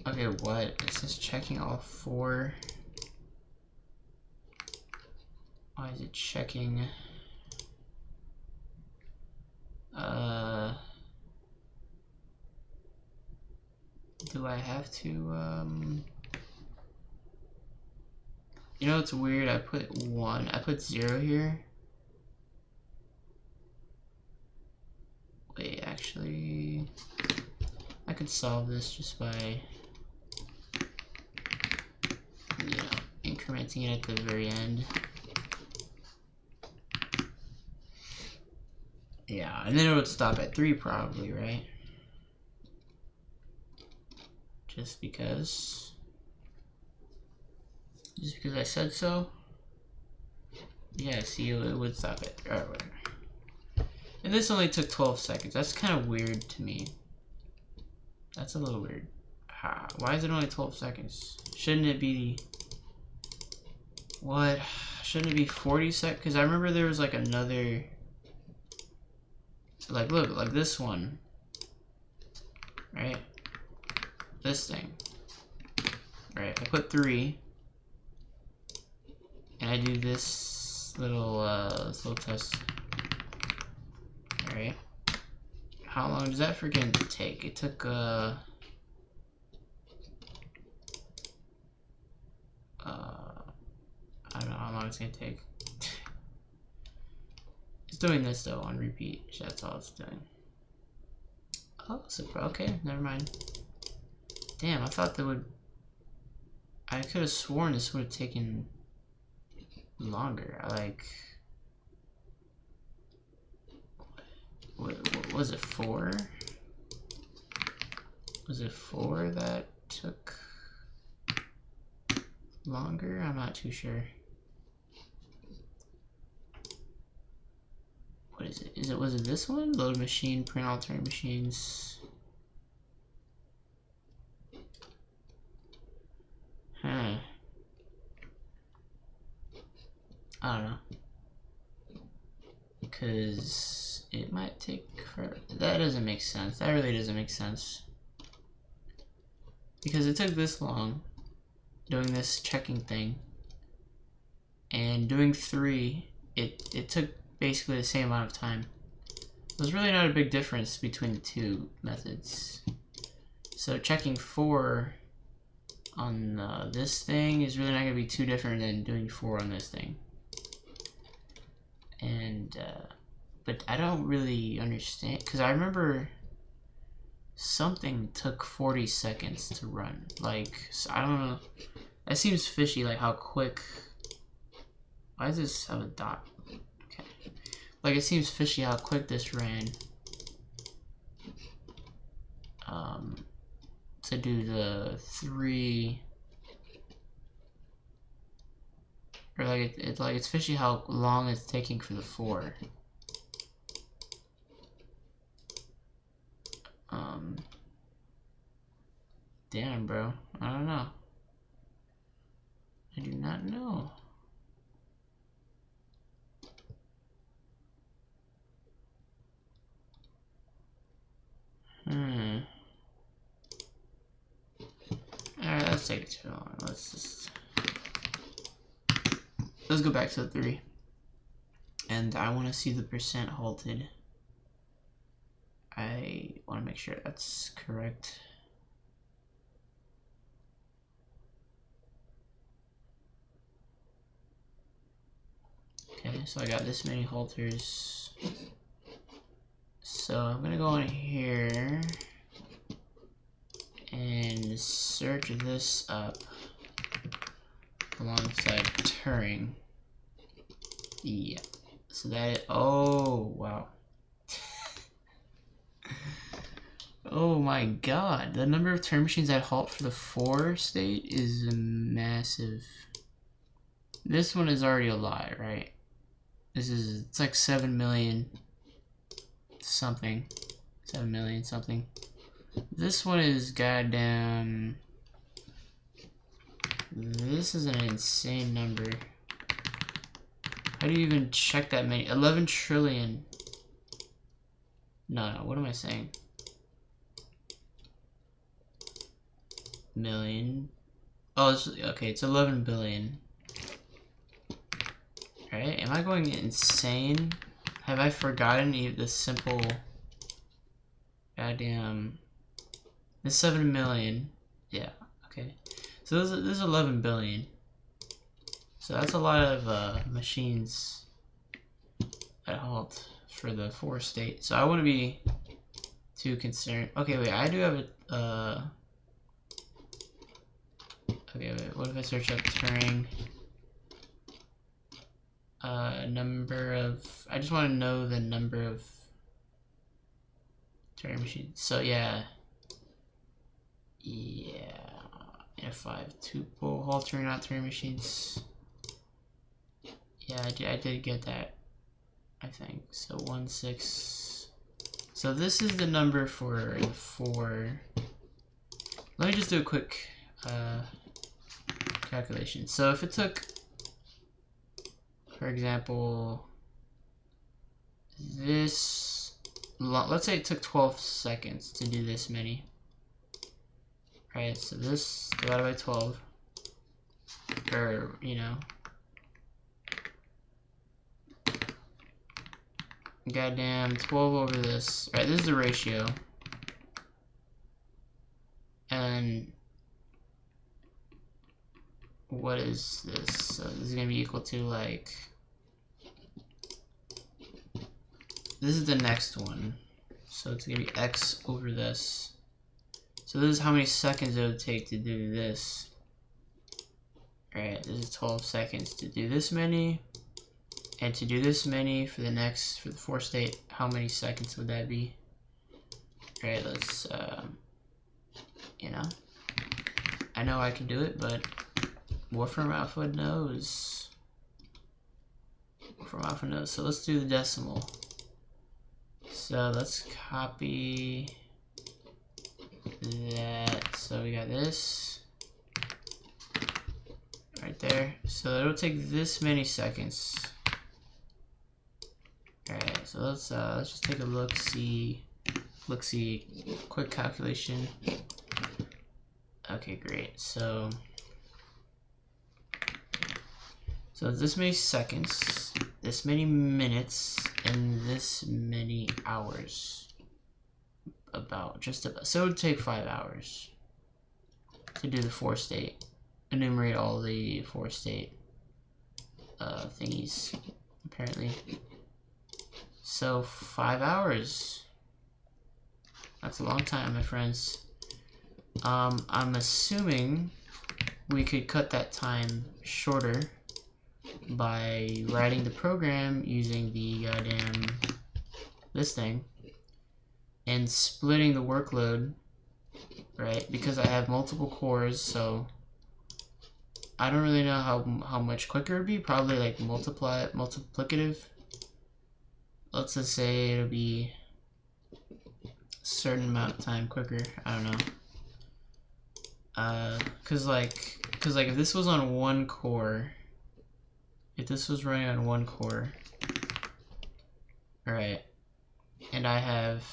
A: okay, what? It says checking all 4. Why is it checking? Do I have to, you know, it's weird. I put 1. I put 0 here. Wait, actually, I could solve this just by, you know, incrementing it at the very end. Yeah, and then it would stop at 3 probably, right? Just because I said so. Yeah, see, it would stop at 3. Alright, whatever. And this only took 12 seconds. That's kind of weird to me. That's a little weird. Why is it only 12 seconds? Shouldn't it be... What? Shouldn't it be 40 seconds? Because I remember there was like another... Like, look, like this one. Right? This thing. Right, I put 3. And I do this little test. Alright. How long does that freaking take? It took, I don't know how long it's gonna take. It's doing this though on repeat. That's all it's doing. Oh, so okay, never mind. Damn, I thought that would. I could have sworn this would have taken longer. What was it, 4? Was it 4 that took longer? I'm not too sure. What is it? Was it this one? Load machine, print alternate machines. Huh. I don't know. Because it might take forever. That doesn't make sense. That really doesn't make sense. Because it took this long doing this checking thing. And doing 3, it took basically the same amount of time. There's really not a big difference between the 2 methods. So checking 4 on this thing is really not going to be too different than doing 4 on this thing. And, but I don't really understand, because I remember something took 40 seconds to run. Like, so I don't know. That seems fishy, like how quick. Why does this have a dot? Okay. Like, it seems fishy how quick this ran. To do the 3. Or like it's fishy how long it's taking for the 4. Damn, bro. I don't know. I do not know. Alright, let's take it too long. Let's go back to the 3. And I want to see the percent halted. I want to make sure that's correct. Okay, so I got this many halters. So I'm gonna go in here and search this up alongside Turing. Yeah. So that, oh wow. Oh my god, the number of Turing machines that halt for the 4 state is massive. This one is already a lie, right? It's like 7 million something. 7 million something. This one is goddamn. This is an insane number. How do you even check that many? 11 trillion. No, what am I saying? Million. Oh, okay, it's 11 billion. Right? Am I going insane? Have I forgotten the simple goddamn... This 7 million. Yeah, okay. So this is 11 billion. So that's a lot of machines at halt for the 4 state. So I wouldn't be too concerned. Okay, wait, I do have a... okay, wait, what if I search up Turing? Number of... I just want to know the number of Turing machines. So yeah. Yeah. F5 tuple, whole Turing, not Turing machines. Yeah, I did get that, I think. So 1.6. So this is the number for the 4. Let me just do a quick calculation. So if it took, for example, this, let's say it took 12 seconds to do this many. Right, so this divided by 12, or, you know, goddamn 12 over this. Right, this is the ratio. And what is this? So this is going to be equal to, like, this is the next one. So it's going to be x over this. So this is how many seconds it would take to do this. Right, this is 12 seconds to do this many. And to do this many for the 4 state, how many seconds would that be? Right, let's, you know. I know I can do it, but Wolfram Alpha knows. Wolfram Alpha knows. So let's do the decimal. So let's copy that. So we got this right there. So it'll take this many seconds. Alright, so let's just take a look-see, quick calculation. Okay, great. So this many seconds, this many minutes, and this many hours. So it would take 5 hours to do the 4 state, enumerate all the 4 state thingies, apparently. So 5 hours. That's a long time, my friends. I'm assuming we could cut that time shorter by writing the program using the goddamn this thing and splitting the workload, right? Because I have multiple cores, so I don't really know how much quicker it'd be. Probably like multiplicative. Let's just say it'll be a certain amount of time quicker. I don't know. Cause like if this was on one core, if this was running on one core, alright, and I have,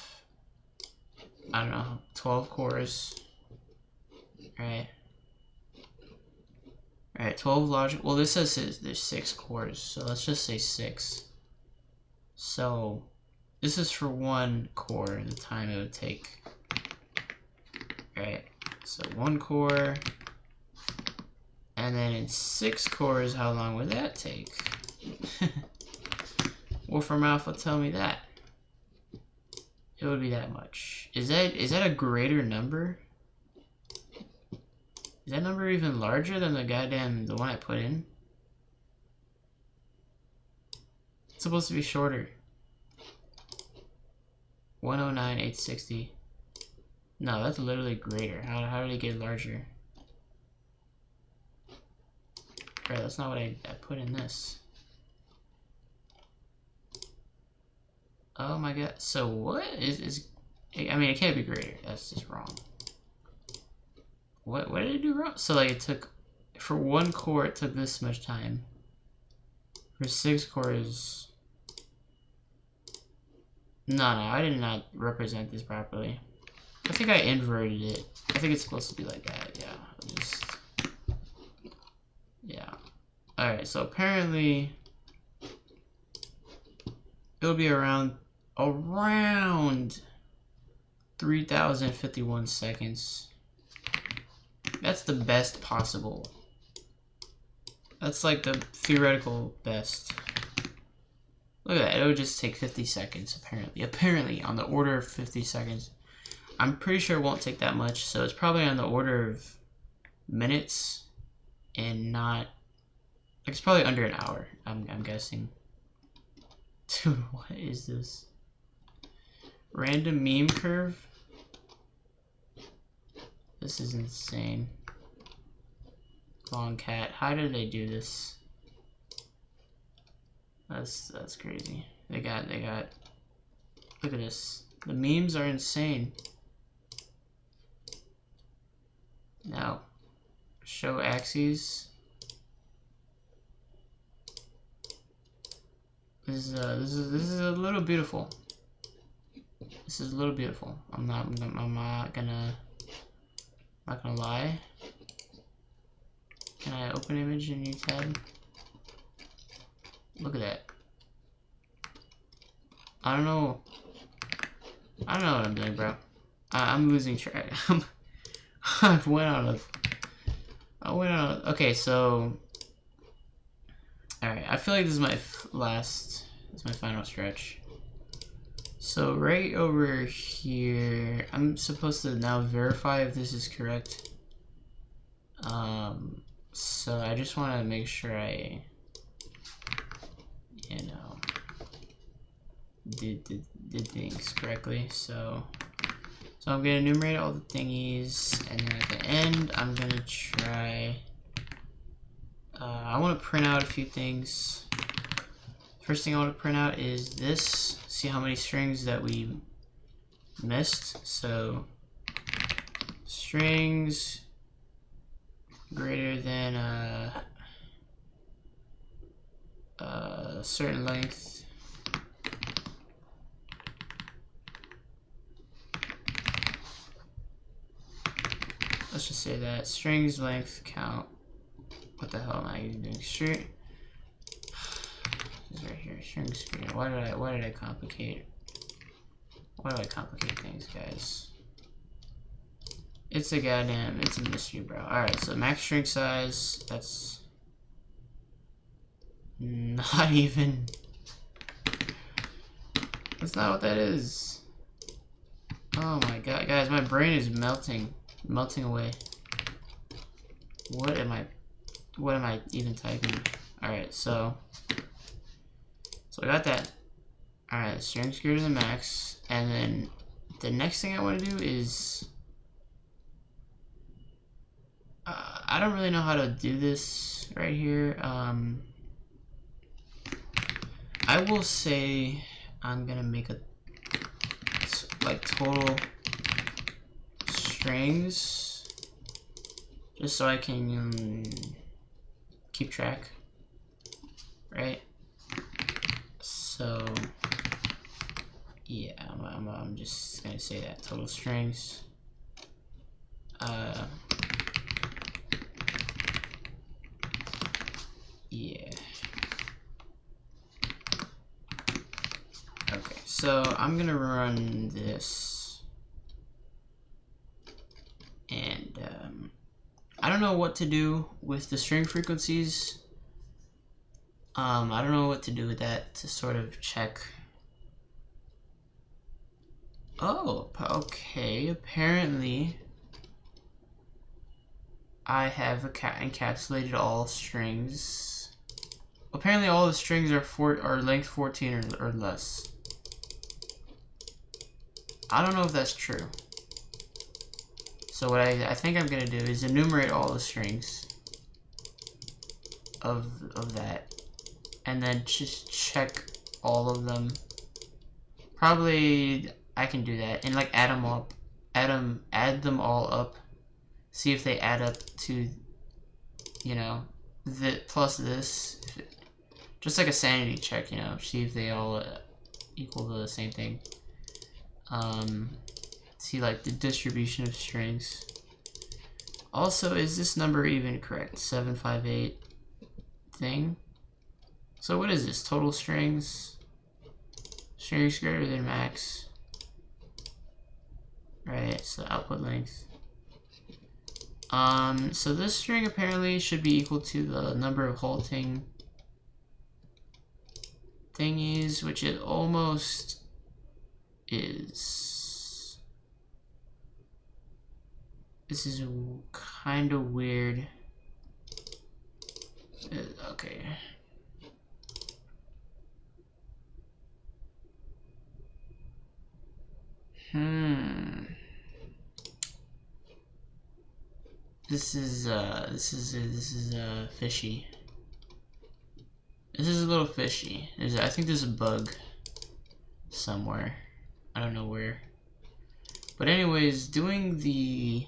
A: I don't know, 12 cores, right? Alright, 12 logic, well this says there's 6 cores, so let's just say 6. So, this is for one core, the time it would take. Right, so 1 core, and then in 6 cores, how long would that take? Wolfram Alpha, tell me that. It would be that much. Is that a greater number? Is that number even larger than the one I put in? It's supposed to be shorter. 109,860. No, that's literally greater. How did it get larger? Right, that's not what I put in this. Oh my god. So what is I mean, it can't be greater. That's just wrong. What did it do wrong? So like it took, for 1 core it took this much time. For 6 cores, No, I did not represent this properly. I think I inverted it. I think it's supposed to be like that, yeah. Just... yeah. Alright, so apparently it'll be around 3,051 seconds. That's the best possible. That's like the theoretical best. Look at that, it would just take 50 seconds apparently. Apparently, on the order of 50 seconds. I'm pretty sure it won't take that much, so it's probably on the order of minutes and not... like, it's probably under an hour, I'm guessing. Dude, what is this? Random meme curve? This is insane. Long cat. How did they do this? That's crazy. They got look at this. The memes are insane. Now show axes. This is a little beautiful. This is a little beautiful. I'm not gonna lie. Can I open image in new tab? Look at that. I don't know what I'm doing, bro. I'm losing track. I went on a... okay, so... alright, I feel like this is my final stretch. So right over here, I'm supposed to now verify if this is correct. So I just want to make sure I, you know, did things correctly. So I'm gonna enumerate all the thingies, and then at the end, I'm gonna try. I want to print out a few things. First thing I want to print out is this. See how many strings that we missed. So strings greater than a certain length. Let's just say that strings length count. What the hell am I even doing? String. This is right here. Strings greater. Why did I complicate? Why do I complicate things, guys? It's a mystery, bro. Alright, so max string size, that's not even, that's not what that is. Oh my god, guys, my brain is melting away. What am I even typing? Alright, so I got that. Alright, strings greater than max, and then the next thing I want to do is I don't really know how to do this right here. I will say I'm gonna make a like total strings just so I can keep track, right? So yeah, I'm just gonna say that total strings. Yeah. Okay, so I'm gonna run this, and I don't know what to do with the string frequencies. I don't know what to do with that to sort of check. Oh, okay, apparently I have encapsulated all strings. Apparently all the strings are length 14 or less. I don't know if that's true. So what I think I'm gonna do is enumerate all the strings of that, and then just check all of them. Probably I can do that and like add them up, add them all up, see if they add up to, you know, plus this, just like a sanity check, you know, see if they all equal to the same thing. See, like, the distribution of strings. Also, is this number even correct? 758 thing. So what is this? Total strings. Strings greater than max. Right, so output length. So this string apparently should be equal to the number of halting thingies, which it almost is. This is kind of weird. Okay. This is fishy. This is a little fishy. I think there's a bug somewhere. I don't know where. But anyways, doing the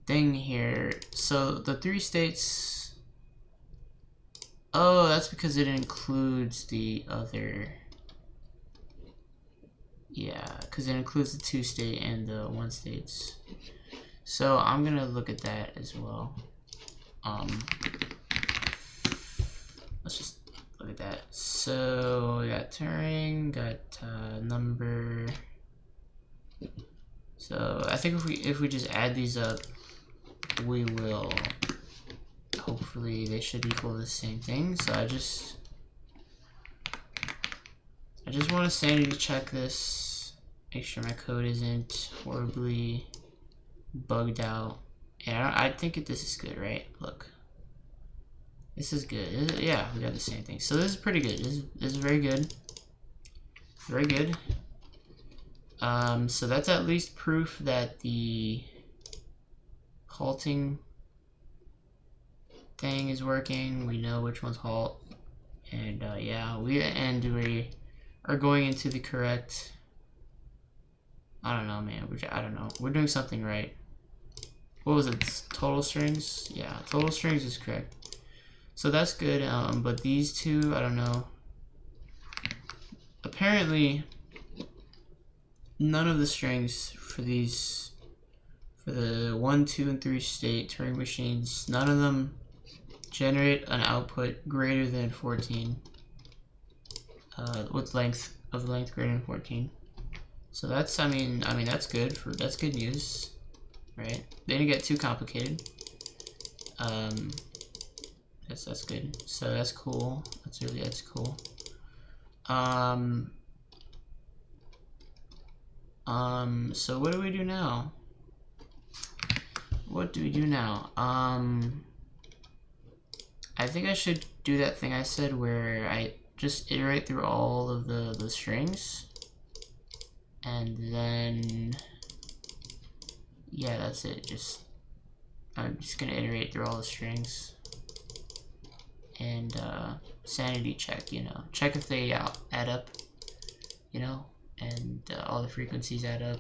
A: thing here. So the 3 states. Oh, that's because it includes the other. Yeah, because it includes the 2 state and the 1 states. So I'm gonna look at that as well. Let's just look at that. So we got Turing, got number. So I think if we just add these up, we will. Hopefully they should equal the same thing. So I just want to sanity check this, make sure my code isn't horribly bugged out. And I think this is good, right? Look, this is good. Yeah, we got the same thing. So this is pretty good. This is very good. Very good. So that's at least proof that the halting thing is working. We know which one's halt, and yeah, we are going into the correct. I don't know, man. I don't know. We're doing something right. What was it? Total strings? Yeah, total strings is correct. So that's good. But these two, I don't know. Apparently, none of the strings for these, for the 1, 2, and 3 state Turing machines, none of them generate an output greater than 14. With length greater than 14. So that's, I mean that's good that's good news, right? They didn't get too complicated. That's good. So that's cool. That's cool. So what do we do now? What do we do now? I think I should do that thing I said where I just iterate through all of the strings, and then yeah, that's it. I'm just gonna iterate through all the strings and sanity check, you know, check if they add up, you know, and all the frequencies add up.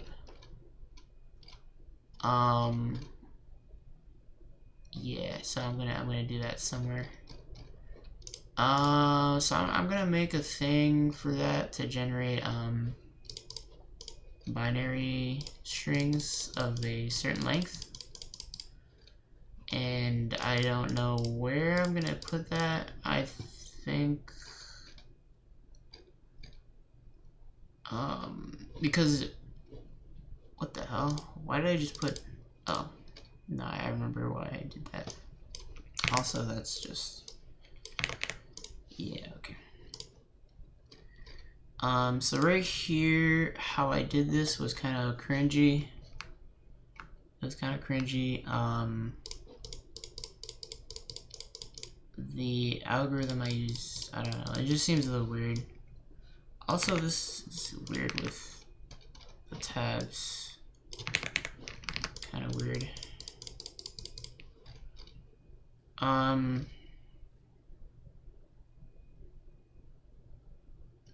A: Yeah, so I'm gonna do that somewhere. So I'm gonna make a thing for that to generate binary strings of a certain length, and I don't know where I'm gonna put that. I think because what the hell? Why did I just put? Oh no, I remember why I did that. Also, that's just, yeah, okay. So right here, how I did this was kind of cringy. It was kind of cringy. The algorithm I use, I don't know, it just seems a little weird. Also, this is weird with the tabs. Kind of weird.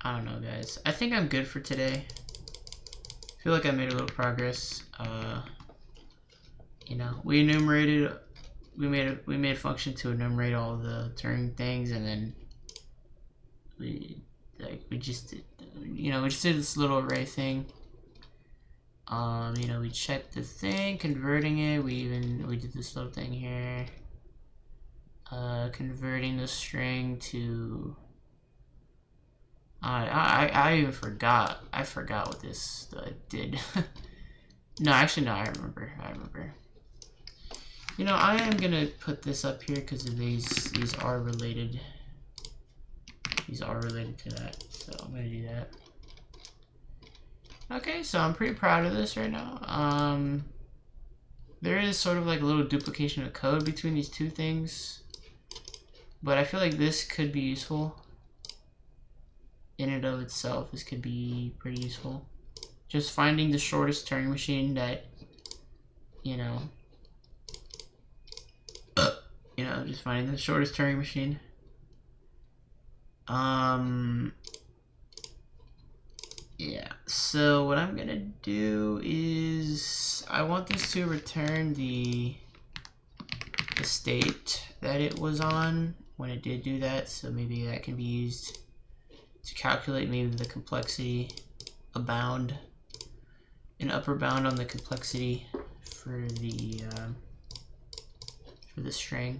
A: I don't know, guys. I think I'm good for today. I feel like I made a little progress. You know, we made a function to enumerate all the Turing things, and then we just did you know, we just did this little array thing. You know, we checked the thing, converting it. We did this little thing here. Converting the string to. I even forgot. I forgot what this did. No, actually, no. I remember. You know, I am gonna put this up here because these are related. These are related to that, so I'm gonna do that. Okay, so I'm pretty proud of this right now. There is sort of like a little duplication of code between these two things, but I feel like this could be useful. In and of itself, this could be pretty useful. Just finding the shortest Turing machine that, you know, just finding the shortest Turing machine. Yeah, so what I'm gonna do is I want this to return the state that it was on when it did do that, so maybe that can be used to calculate maybe the complexity, a bound, an upper bound on the complexity for the string.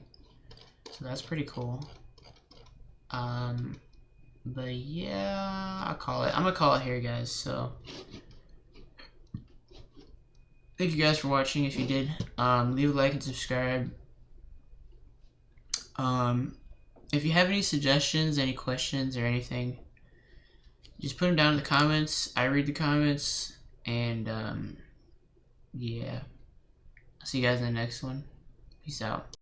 A: So that's pretty cool. But yeah, I'm gonna call it here, guys. So thank you guys for watching. If you did, leave a like and subscribe. If you have any suggestions, any questions, or anything, just put them down in the comments. I read the comments, and yeah, I'll see you guys in the next one. Peace out.